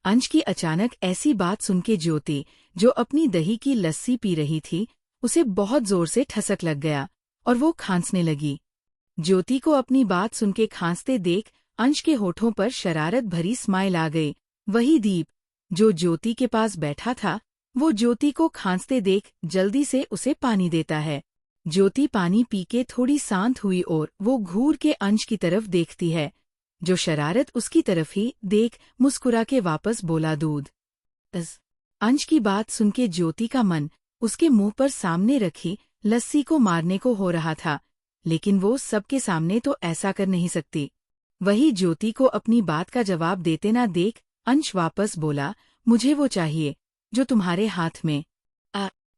अंश की अचानक ऐसी बात सुन के ज्योति, जो अपनी दही की लस्सी पी रही थी, उसे बहुत जोर से ठसक लग गया और वो खांसने लगी। ज्योति को अपनी बात सुन के खांसते देख अंश के होठों पर शरारत भरी स्माइल आ गई। वही दीप, जो ज्योति के पास बैठा था, वो ज्योति को खांसते देख जल्दी से उसे पानी देता है। ज्योति पानी पी के थोड़ी शांत हुई और वो घूर के अंश की तरफ देखती है, जो शरारत उसकी तरफ ही देख मुस्कुरा के वापस बोला दूध। अंश की बात सुन के ज्योति का मन उसके मुंह पर सामने रखी लस्सी को मारने को हो रहा था, लेकिन वो सबके सामने तो ऐसा कर नहीं सकती। वही ज्योति को अपनी बात का जवाब देते ना देख अंश वापस बोला, मुझे वो चाहिए जो तुम्हारे हाथ में।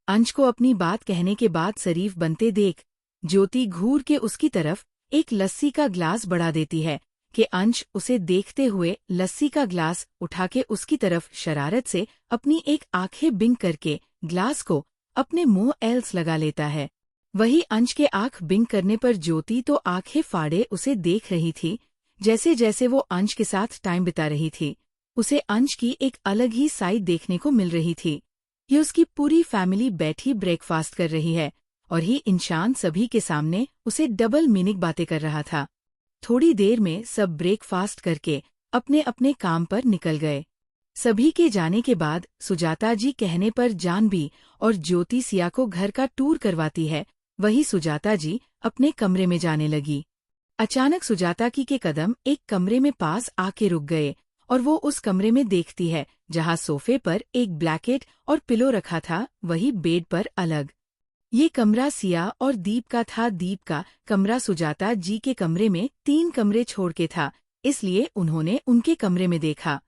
अंश को अपनी बात कहने के बाद शरीफ बनते देख ज्योति घूर के उसकी तरफ एक लस्सी का ग्लास बढ़ा देती है कि अंश उसे देखते हुए लस्सी का ग्लास उठा के उसकी तरफ शरारत से अपनी एक आंखें बिंग करके ग्लास को अपने मुंह एल्स लगा लेता है। वही अंश के आंख बिंग करने पर ज्योति तो आंखें फाड़े उसे देख रही थी। जैसे जैसे वो अंश के साथ टाइम बिता रही थी, उसे अंश की एक अलग ही साइड देखने को मिल रही थी। ये उसकी पूरी फैमिली बैठी ब्रेकफास्ट कर रही है और ही इंसान सभी के सामने उसे डबल मीनिंग बातें कर रहा था। थोड़ी देर में सब ब्रेकफास्ट करके अपने अपने काम पर निकल गए। सभी के जाने के बाद सुजाता जी कहने पर जानवी और ज्योति सिया को घर का टूर करवाती है। वही सुजाता जी अपने कमरे में जाने लगी। अचानक सुजाता की के कदम एक कमरे में पास आके रुक गए और वो उस कमरे में देखती है जहाँ सोफे पर एक ब्लैंकेट और पिलो रखा था, वही बेड पर अलग। ये कमरा सिया और दीप का था। दीप का कमरा सुजाता जी के कमरे में 3 कमरे छोड़ के था, इसलिए उन्होंने उनके कमरे में देखा।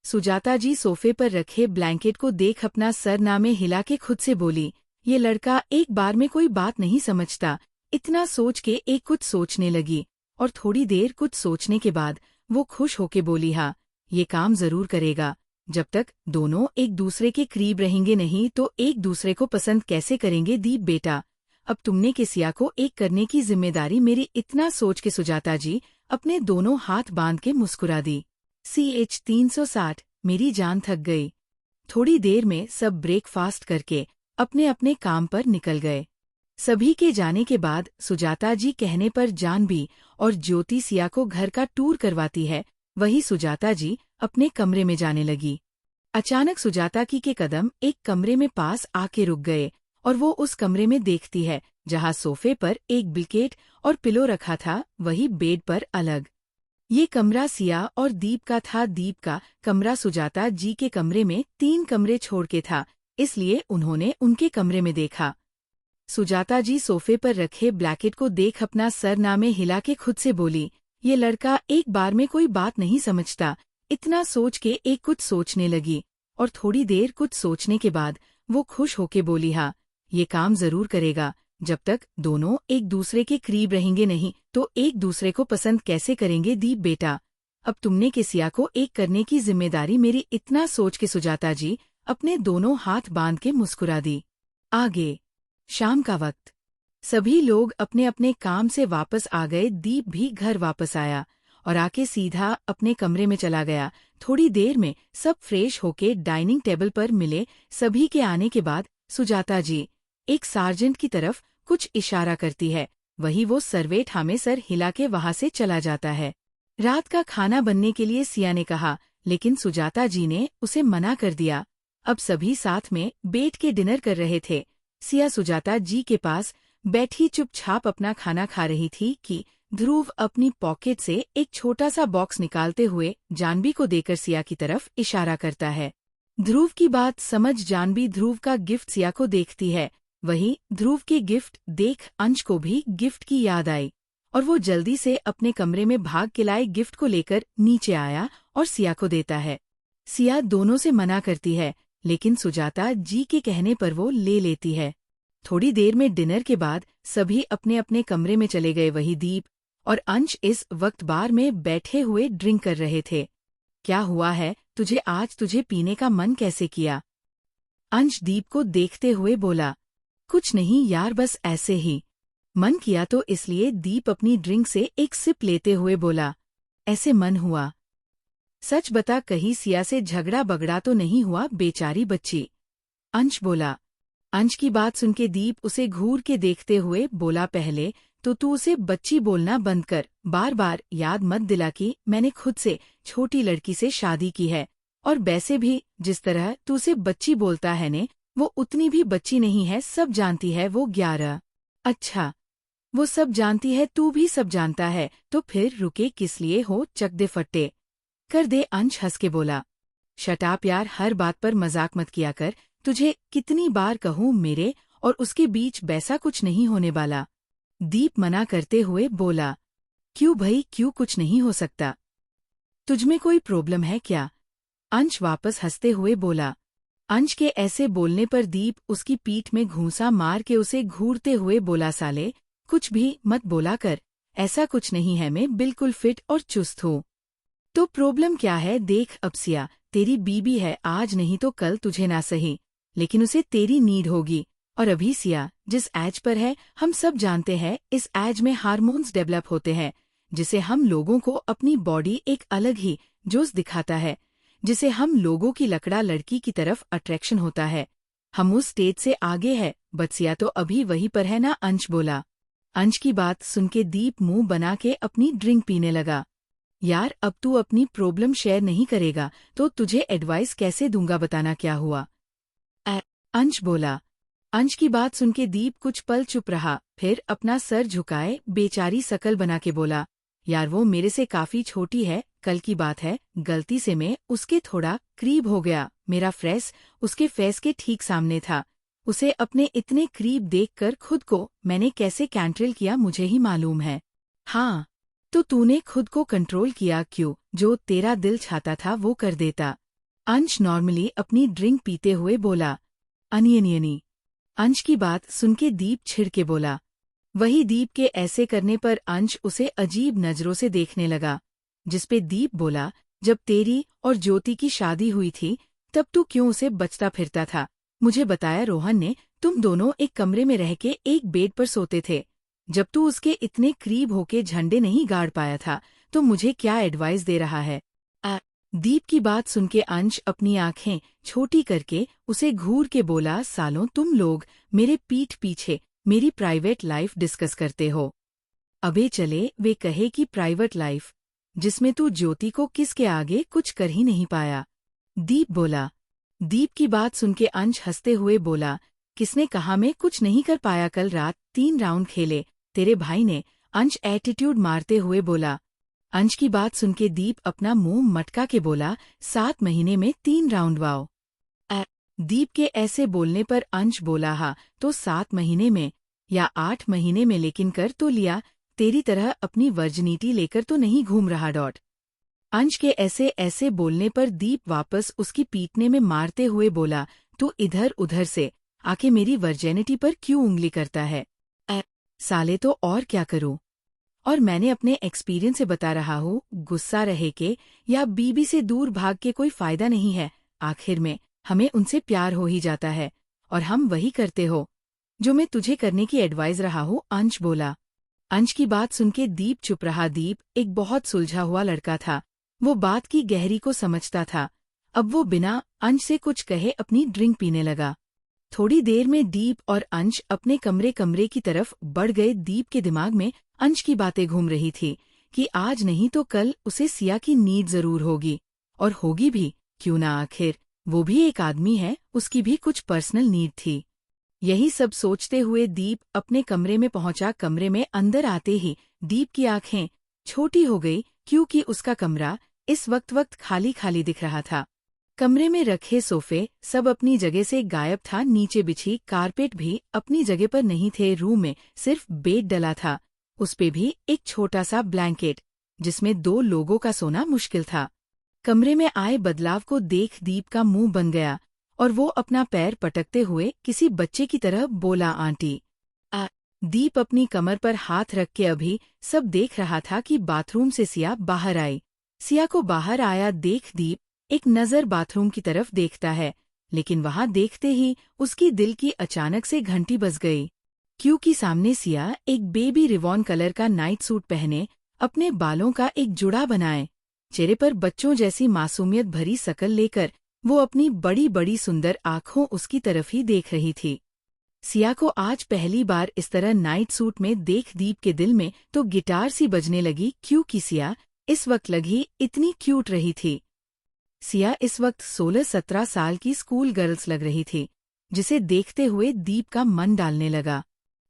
सुजाता जी सोफे पर रखे ब्लैंकेट को देख अपना सर नामे हिला के खुद से बोली, ये लड़का एक बार में कोई बात नहीं समझता। इतना सोच के एक कुछ सोचने लगी और थोड़ी देर कुछ सोचने के बाद वो खुश होके बोली, हाँ ये काम जरूर करेगा। जब तक दोनों एक दूसरे के करीब रहेंगे नहीं तो एक दूसरे को पसंद कैसे करेंगे। दीप बेटा, अब तुमने के सिया को एक करने की जिम्मेदारी मेरी। इतना सोच के सुजाता जी अपने दोनों हाथ बांध के मुस्कुरा दी। CH 360 मेरी जान थक गई। थोड़ी देर में सब ब्रेकफास्ट करके अपने अपने काम पर निकल गए। सभी के जाने के बाद सुजाता जी कहने पर जानवी और ज्योति सिया को घर का टूर करवाती है। वही सुजाता जी अपने कमरे में जाने लगी। अचानक सुजाता की के कदम एक कमरे में पास आके रुक गए और वो उस कमरे में देखती है जहाँ सोफे पर एक ब्लैंकेट और पिलो रखा था, वही बेड पर अलग। ये कमरा सिया और दीप का था। दीप का कमरा सुजाता जी के कमरे में 3 कमरे छोड़ के था, इसलिए उन्होंने उनके कमरे में देखा। सुजाता जी सोफे पर रखे ब्लैंकेट को देख अपना सर नामे हिला के खुद से बोली, ये लड़का एक बार में कोई बात नहीं समझता। इतना सोच के एक कुछ सोचने लगी और थोड़ी देर कुछ सोचने के बाद वो खुश होके बोली, हाँ ये काम जरूर करेगा। जब तक दोनों एक दूसरे के करीब रहेंगे नहीं तो एक दूसरे को पसंद कैसे करेंगे। दीप बेटा, अब तुमने के सिया को एक करने की जिम्मेदारी मेरी। इतना सोच के सुजाता जी अपने दोनों हाथ बांध के मुस्कुरा दी। आगे शाम का वक्त, सभी लोग अपने अपने काम से वापस आ गए। दीप भी घर वापस आया और आके सीधा अपने कमरे में चला गया। थोड़ी देर में सब फ्रेश होके डाइनिंग टेबल पर मिले। सभी के आने के बाद सुजाता जी एक सार्जेंट की तरफ कुछ इशारा करती है, वही वो सर्वेट हमें सर हिला के वहां से चला जाता है। रात का खाना बनने के लिए सिया ने कहा, लेकिन सुजाता जी ने उसे मना कर दिया। अब सभी साथ में बैठ के डिनर कर रहे थे। सिया सुजाता जी के पास बैठी चुपचाप अपना खाना खा रही थी कि ध्रुव अपनी पॉकेट से एक छोटा सा बॉक्स निकालते हुए जानवी को देकर सिया की तरफ इशारा करता है। ध्रुव की बात समझ जानवी ध्रुव का गिफ्ट सिया को देखती है। वही ध्रुव के गिफ्ट देख अंश को भी गिफ्ट की याद आई और वो जल्दी से अपने कमरे में भाग के लाए गिफ्ट को लेकर नीचे आया और सिया को देता है। सिया दोनों से मना करती है, लेकिन सुजाता जी के कहने पर वो ले लेती है। थोड़ी देर में डिनर के बाद सभी अपने अपने कमरे में चले गए। वही दीप और अंश इस वक्त बार में बैठे हुए ड्रिंक कर रहे थे। क्या हुआ है तुझे आज, तुझे पीने का मन कैसे किया? अंश दीप को देखते हुए बोला, कुछ नहीं यार, बस ऐसे ही मन किया तो इसलिए। दीप अपनी ड्रिंक से एक सिप लेते हुए बोला, ऐसे मन हुआ? सच बता, कहीं सिया से झगड़ा बगड़ा तो नहीं हुआ बेचारी बच्ची? अंश बोला। अंश की बात सुन के दीप उसे घूर के देखते हुए बोला, पहले तो तू उसे बच्ची बोलना बंद कर, बार बार याद मत दिला कि मैंने खुद से छोटी लड़की से शादी की है, और वैसे भी जिस तरह तू उसे बच्ची बोलता है ने, वो उतनी भी बच्ची नहीं है, सब जानती है वो 11। अच्छा, वो सब जानती है, तू भी सब जानता है, तो फिर रुके किस लिए हो, चक दे फट्टे कर दे। अंश हंस के बोला, शट अप यार, हर बात पर मजाक मत किया कर, तुझे कितनी बार कहूँ, मेरे और उसके बीच वैसा कुछ नहीं होने वाला। दीप मना करते हुए बोला, क्यों भई, क्यों कुछ नहीं हो सकता? तुझमें कोई प्रॉब्लम है क्या? अंश वापस हंसते हुए बोला। अंश के ऐसे बोलने पर दीप उसकी पीठ में घूंसा मार के उसे घूरते हुए बोला, साले कुछ भी मत बोला कर, ऐसा कुछ नहीं है, मैं बिल्कुल फिट और चुस्त हूँ। तो प्रॉब्लम क्या है? देख अब सिया तेरी बीबी है, आज नहीं तो कल तुझे ना सही, लेकिन उसे तेरी नीड होगी। और अभी सिया जिस एज पर है, हम सब जानते हैं, इस एज में हार्मोन्स डेवलप होते हैं, जिसे हम लोगों को अपनी बॉडी एक अलग ही जोश दिखाता है, जिसे हम लोगों की लकड़ा लड़की की तरफ अट्रैक्शन होता है। हम उस स्टेज से आगे है, बच्चिया तो अभी वहीं पर है ना, अंश बोला। अंश की बात सुन के दीप मुंह बना के अपनी ड्रिंक पीने लगा। यार अब तू अपनी प्रॉब्लम शेयर नहीं करेगा तो तुझे एडवाइस कैसे दूंगा, बताना क्या हुआ? अंश बोला। अंश की बात सुन के दीप कुछ पल चुप रहा, फिर अपना सर झुकाए बेचारी शकल बना के बोला, यार वो मेरे से काफी छोटी है, कल की बात है, गलती से मैं उसके थोड़ा करीब हो गया, मेरा फेस उसके फेस के ठीक सामने था। उसे अपने इतने करीब देखकर खुद को मैंने कैसे कंट्रोल किया मुझे ही मालूम है। हाँ, तो तूने खुद को कंट्रोल किया क्यों? जो तेरा दिल चाहता था वो कर देता। अंश नॉर्मली अपनी ड्रिंक पीते हुए बोला। अनियनियनी। अंश की बात सुन के दीप छिड़ के बोला। वही दीप के ऐसे करने पर अंश उसे अजीब नजरों से देखने लगा, जिसपे दीप बोला, जब तेरी और ज्योति की शादी हुई थी तब तू क्यों उसे बचता फिरता था? मुझे बताया रोहन ने, तुम दोनों एक कमरे में रह के एक बेड पर सोते थे। जब तू उसके इतने करीब होके झंडे नहीं गाड़ पाया था तो मुझे क्या एडवाइस दे रहा है? दीप की बात सुन के अंश अपनी आंखें छोटी करके उसे घूर के बोला, सालों तुम लोग मेरे पीठ पीछे मेरी प्राइवेट लाइफ डिस्कस करते हो। अबे चले वे कहे कि प्राइवेट लाइफ, जिसमें तू ज्योति को किसके आगे कुछ कर ही नहीं पाया। दीप बोला। दीप की बात सुन के अंश हंसते हुए बोला, किसने कहा मैं कुछ नहीं कर पाया? कल रात 3 राउंड खेले तेरे भाई ने। अंश एटीट्यूड मारते हुए बोला। अंश की बात सुन के दीप अपना मुंह मटका के बोला, 7 महीने में 3 राउंड? वाओ। दीप के ऐसे बोलने पर अंश बोला, हाँ तो 7 महीने में या 8 महीने में, लेकिन कर तो लिया, तेरी तरह अपनी वर्जिनिटी लेकर तो नहीं घूम रहा। अंश के ऐसे ऐसे बोलने पर दीप वापस उसकी पीटने में मारते हुए बोला, तू इधर उधर से आके मेरी वर्जिनिटी पर क्यों उंगली करता है? साले तो और क्या करूं? और मैंने अपने एक्सपीरियंस से बता रहा हूँ, गुस्सा रहे के या बीबी से दूर भाग के कोई फायदा नहीं है, आखिर में हमें उनसे प्यार हो ही जाता है, और हम वही करते हो जो मैं तुझे करने की एडवाइस रहा हूँ, अंश बोला। अंश की बात सुन के दीप चुप रहा। दीप एक बहुत सुलझा हुआ लड़का था, वो बात की गहरी को समझता था। अब वो बिना अंश से कुछ कहे अपनी ड्रिंक पीने लगा। थोड़ी देर में दीप और अंश अपने कमरे की तरफ बढ़ गए। दीप के दिमाग में अंश की बातें घूम रही थी कि आज नहीं तो कल उसे सिया की नीड जरूर होगी, और होगी भी, क्यों ना, आखिर वो भी एक आदमी है, उसकी भी कुछ पर्सनल नीड थी। यही सब सोचते हुए दीप अपने कमरे में पहुंचा। कमरे में अंदर आते ही दीप की आंखें छोटी हो गई, क्योंकि उसका कमरा इस वक्त खाली खाली दिख रहा था। कमरे में रखे सोफे सब अपनी जगह से गायब था, नीचे बिछी कारपेट भी अपनी जगह पर नहीं थे। रूम में सिर्फ बेड डला था, उसपे भी एक छोटा सा ब्लैंकेट, जिसमें 2 लोगों का सोना मुश्किल था। कमरे में आए बदलाव को देख दीप का मुंह बन गया और वो अपना पैर पटकते हुए किसी बच्चे की तरह बोला, आंटी। दीप अपनी कमर पर हाथ रख के अभी सब देख रहा था कि बाथरूम से सिया बाहर आई। सिया को बाहर आया देख दीप एक नजर बाथरूम की तरफ देखता है, लेकिन वहां देखते ही उसकी दिल की अचानक से घंटी बज गई, क्योंकि सामने सिया एक बेबी रिवॉन कलर का नाइट सूट पहने अपने बालों का एक जुड़ा बनाए, चेहरे पर बच्चों जैसी मासूमियत भरी शकल लेकर वो अपनी बड़ी बड़ी सुंदर आंखों उसकी तरफ ही देख रही थी। सिया को आज पहली बार इस तरह नाइट सूट में देख दीप के दिल में तो गिटार सी बजने लगी, क्योंकि सिया इस वक्त लगी इतनी क्यूट रही थी। सिया इस वक्त 16-17 साल की स्कूल गर्ल्स लग रही थी, जिसे देखते हुए दीप का मन डालने लगा।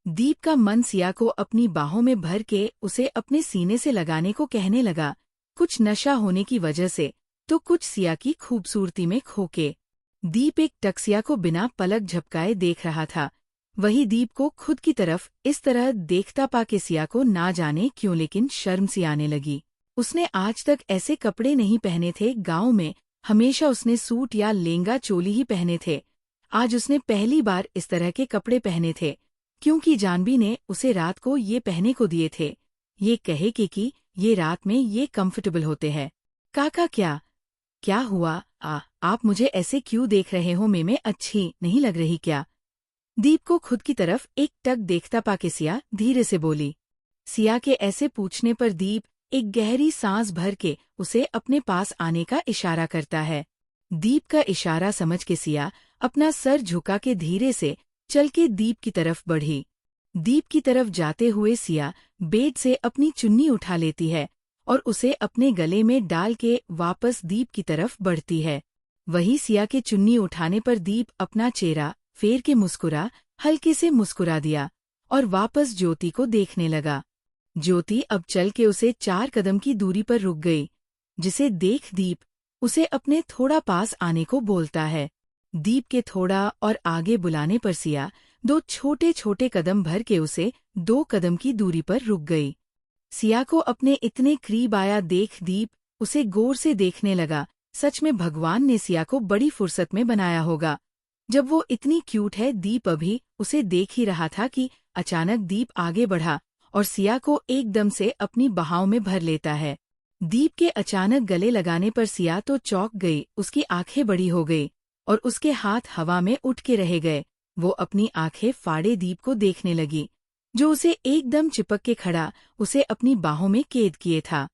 दीप का मन सिया को अपनी बाहों में भर के उसे अपने सीने से लगाने को कहने लगा, कुछ नशा होने की वजह से, तो कुछ सिया की खूबसूरती में खोके। दीप एक टक सिया को बिना पलक झपकाए देख रहा था। वही दीप को खुद की तरफ इस तरह देखता पाके सिया को ना जाने क्यों लेकिन शर्म सी आने लगी। उसने आज तक ऐसे कपड़े नहीं पहने थे। गांव में हमेशा उसने सूट या लेंगा चोली ही पहने थे। आज उसने पहली बार इस तरह के कपड़े पहने थे, क्योंकि जानवी ने उसे रात को ये पहने को दिए थे। ये कहे कि ये रात में ये कंफर्टेबल होते हैं। काका क्या हुआ? आप मुझे ऐसे क्यों देख रहे हो? मैं अच्छी नहीं लग रही क्या? दीप को खुद की तरफ एक टक देखता पाके सिया धीरे से बोली। सिया के ऐसे पूछने पर दीप एक गहरी सांस भर के उसे अपने पास आने का इशारा करता है। दीप का इशारा समझ के सिया अपना सर झुका के धीरे से चल के दीप की तरफ बढ़ी। दीप की तरफ जाते हुए सिया बेड से अपनी चुन्नी उठा लेती है और उसे अपने गले में डाल के वापस दीप की तरफ बढ़ती है। वही सिया के चुन्नी उठाने पर दीप अपना चेहरा फेर के मुस्कुरा, हल्के से मुस्कुरा दिया और वापस ज्योति को देखने लगा। ज्योति अब चल के उसे 4 कदम की दूरी पर रुक गई, जिसे देख दीप उसे अपने थोड़ा पास आने को बोलता है। दीप के थोड़ा और आगे बुलाने पर सिया 2 छोटे छोटे कदम भर के उसे 2 कदम की दूरी पर रुक गई। सिया को अपने इतने करीब आया देख दीप उसे गौर से देखने लगा। सच में भगवान ने सिया को बड़ी फुर्सत में बनाया होगा। जब वो इतनी क्यूट है। दीप अभी उसे देख ही रहा था कि अचानक दीप आगे बढ़ा और सिया को एकदम से अपनी बाहों में भर लेता है। दीप के अचानक गले लगाने पर सिया तो चौंक गई, उसकी आंखें बड़ी हो गई और उसके हाथ हवा में उठ के रह गए। वो अपनी आंखें फाड़े दीप को देखने लगी, जो उसे एकदम चिपक के खड़ा उसे अपनी बाहों में कैद किए था।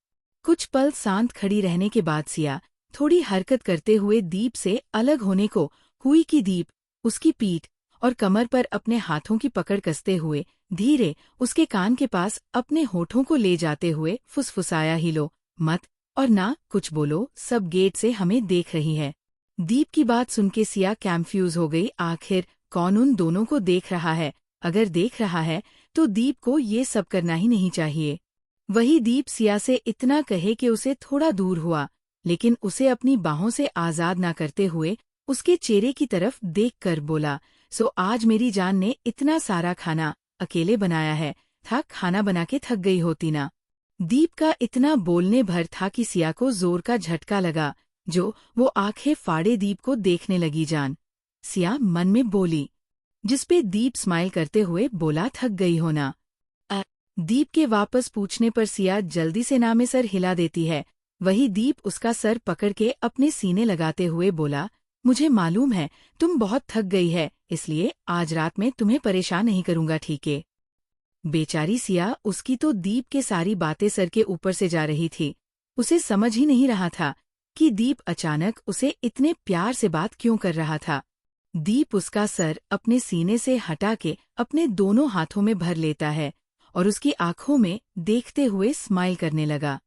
कुछ पल शांत खड़ी रहने के बाद सिया थोड़ी हरकत करते हुए दीप से अलग होने को हुई कि दीप उसकी पीठ और कमर पर अपने हाथों की पकड़ कसते हुए धीरे उसके कान के पास अपने होठों को ले जाते हुए फुसफुसाया, हिलो मत और ना कुछ बोलो, सब गेट से हमें देख रही है। दीप की बात सुन के सिया कंफ्यूज हो गई। आखिर कौन उन दोनों को देख रहा है? अगर देख रहा है तो दीप को ये सब करना ही नहीं चाहिए। वही दीप सिया से इतना कहे कि उसे थोड़ा दूर हुआ, लेकिन उसे अपनी बाहों से आजाद ना करते हुए उसके चेहरे की तरफ देखकर बोला, सो आज मेरी जान ने इतना सारा खाना अकेले बनाया है, था खाना बना के थक गई होती ना। दीप का इतना बोलने भर था कि सिया को जोर का झटका लगा, जो वो आंखें फाड़े दीप को देखने लगी। जान, सिया मन में बोली, जिसपे दीप स्माइल करते हुए बोला, थक गई हो ना? दीप के वापस पूछने पर सिया जल्दी से ना में सर हिला देती है। वही दीप उसका सर पकड़ के अपने सीने लगाते हुए बोला, मुझे मालूम है तुम बहुत थक गई है, इसलिए आज रात में तुम्हें परेशान नहीं करूंगा, ठीक है? बेचारी सिया, उसकी तो दीप के सारी बातें सर के ऊपर से जा रही थी। उसे समझ ही नहीं रहा था कि दीप अचानक उसे इतने प्यार से बात क्यों कर रहा था। दीप उसका सर अपने सीने से हटा के अपने दोनों हाथों में भर लेता है और उसकी आंखों में देखते हुए स्माइल करने लगा।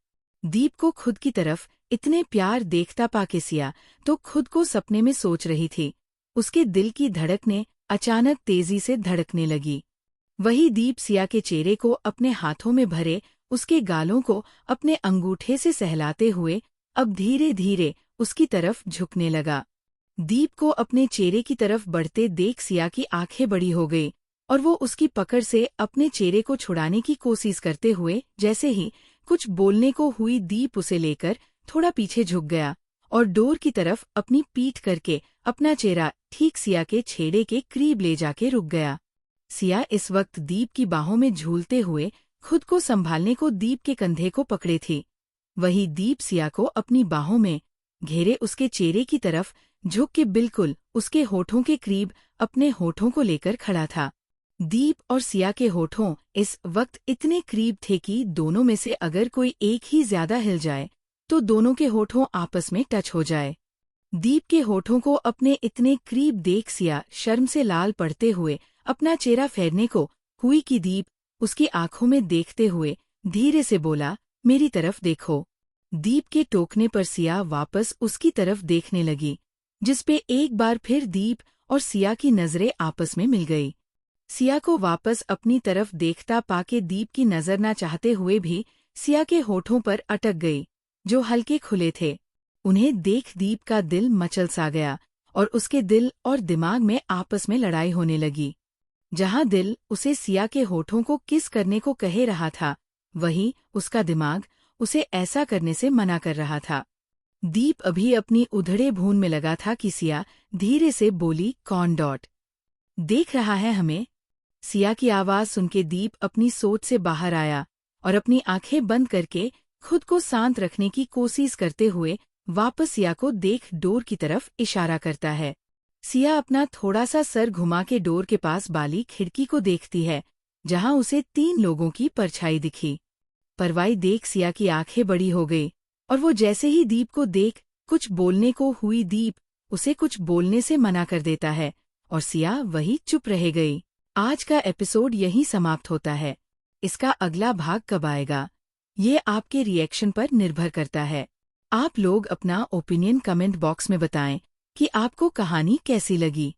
दीप को खुद की तरफ इतने प्यार देखता पाके सिया तो खुद को सपने में सोच रही थी। उसके दिल की धड़कनें अचानक तेजी से धड़कने लगी। वही दीप सिया के चेहरे को अपने हाथों में भरे उसके गालों को अपने अंगूठे से सहलाते हुए अब धीरे धीरे उसकी तरफ झुकने लगा। दीप को अपने चेहरे की तरफ बढ़ते देख सिया की आंखें बड़ी हो गई और वो उसकी पकड़ से अपने चेहरे को छुड़ाने की कोशिश करते हुए जैसे ही कुछ बोलने को हुई, दीप उसे लेकर थोड़ा पीछे झुक गया और डोर की तरफ अपनी पीठ करके अपना चेहरा ठीक सिया के छेड़े के करीब ले जाके रुक गया। सिया इस वक्त दीप की बाहों में झूलते हुए खुद को संभालने को दीप के कंधे को पकड़े थी। वही दीप सिया को अपनी बाहों में घेरे उसके चेहरे की तरफ झुक के बिल्कुल उसके होठों के करीब अपने होठों को लेकर खड़ा था। दीप और सिया के होठों इस वक्त इतने करीब थे कि दोनों में से अगर कोई एक ही ज्यादा हिल जाए तो दोनों के होठों आपस में टच हो जाए। दीप के होठों को अपने इतने करीब देख सिया शर्म से लाल पड़ते हुए अपना चेहरा फेरने को हुई कि दीप उसकी आंखों में देखते हुए धीरे से बोला, मेरी तरफ देखो। दीप के टोकने पर सिया वापस उसकी तरफ देखने लगी, जिसपे एक बार फिर दीप और सिया की नजरें आपस में मिल गई। सिया को वापस अपनी तरफ देखता पाके दीप की नजर न चाहते हुए भी सिया के होठों पर अटक गई, जो हल्के खुले थे। उन्हें देख दीप का दिल मचल सा गया और उसके दिल और दिमाग में आपस में लड़ाई होने लगी। जहां दिल उसे सिया के होठों को किस करने को कह रहा था, वहीं उसका दिमाग उसे ऐसा करने से मना कर रहा था। दीप अभी अपनी उधड़े भून में लगा था कि सिया धीरे से बोली, कौन देख रहा है हमें? सिया की आवाज सुनके दीप अपनी सोच से बाहर आया और अपनी आंखें बंद करके खुद को शांत रखने की कोशिश करते हुए वापस सिया को देख डोर की तरफ इशारा करता है। सिया अपना थोड़ा सा सर घुमा के डोर के पास बाली खिड़की को देखती है, जहां उसे 3 लोगों की परछाई दिखी। परवाई देख सिया की आंखें बड़ी हो गई और वो जैसे ही दीप को देख कुछ बोलने को हुई, दीप उसे कुछ बोलने से मना कर देता है और सिया वही चुप रह गई। आज का एपिसोड यहीं समाप्त होता है। इसका अगला भाग कब आएगा, ये आपके रिएक्शन पर निर्भर करता है। आप लोग अपना ओपिनियन कमेंट बॉक्स में बताएं कि आपको कहानी कैसी लगी।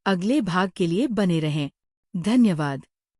अगले भाग के लिए बने रहें। धन्यवाद।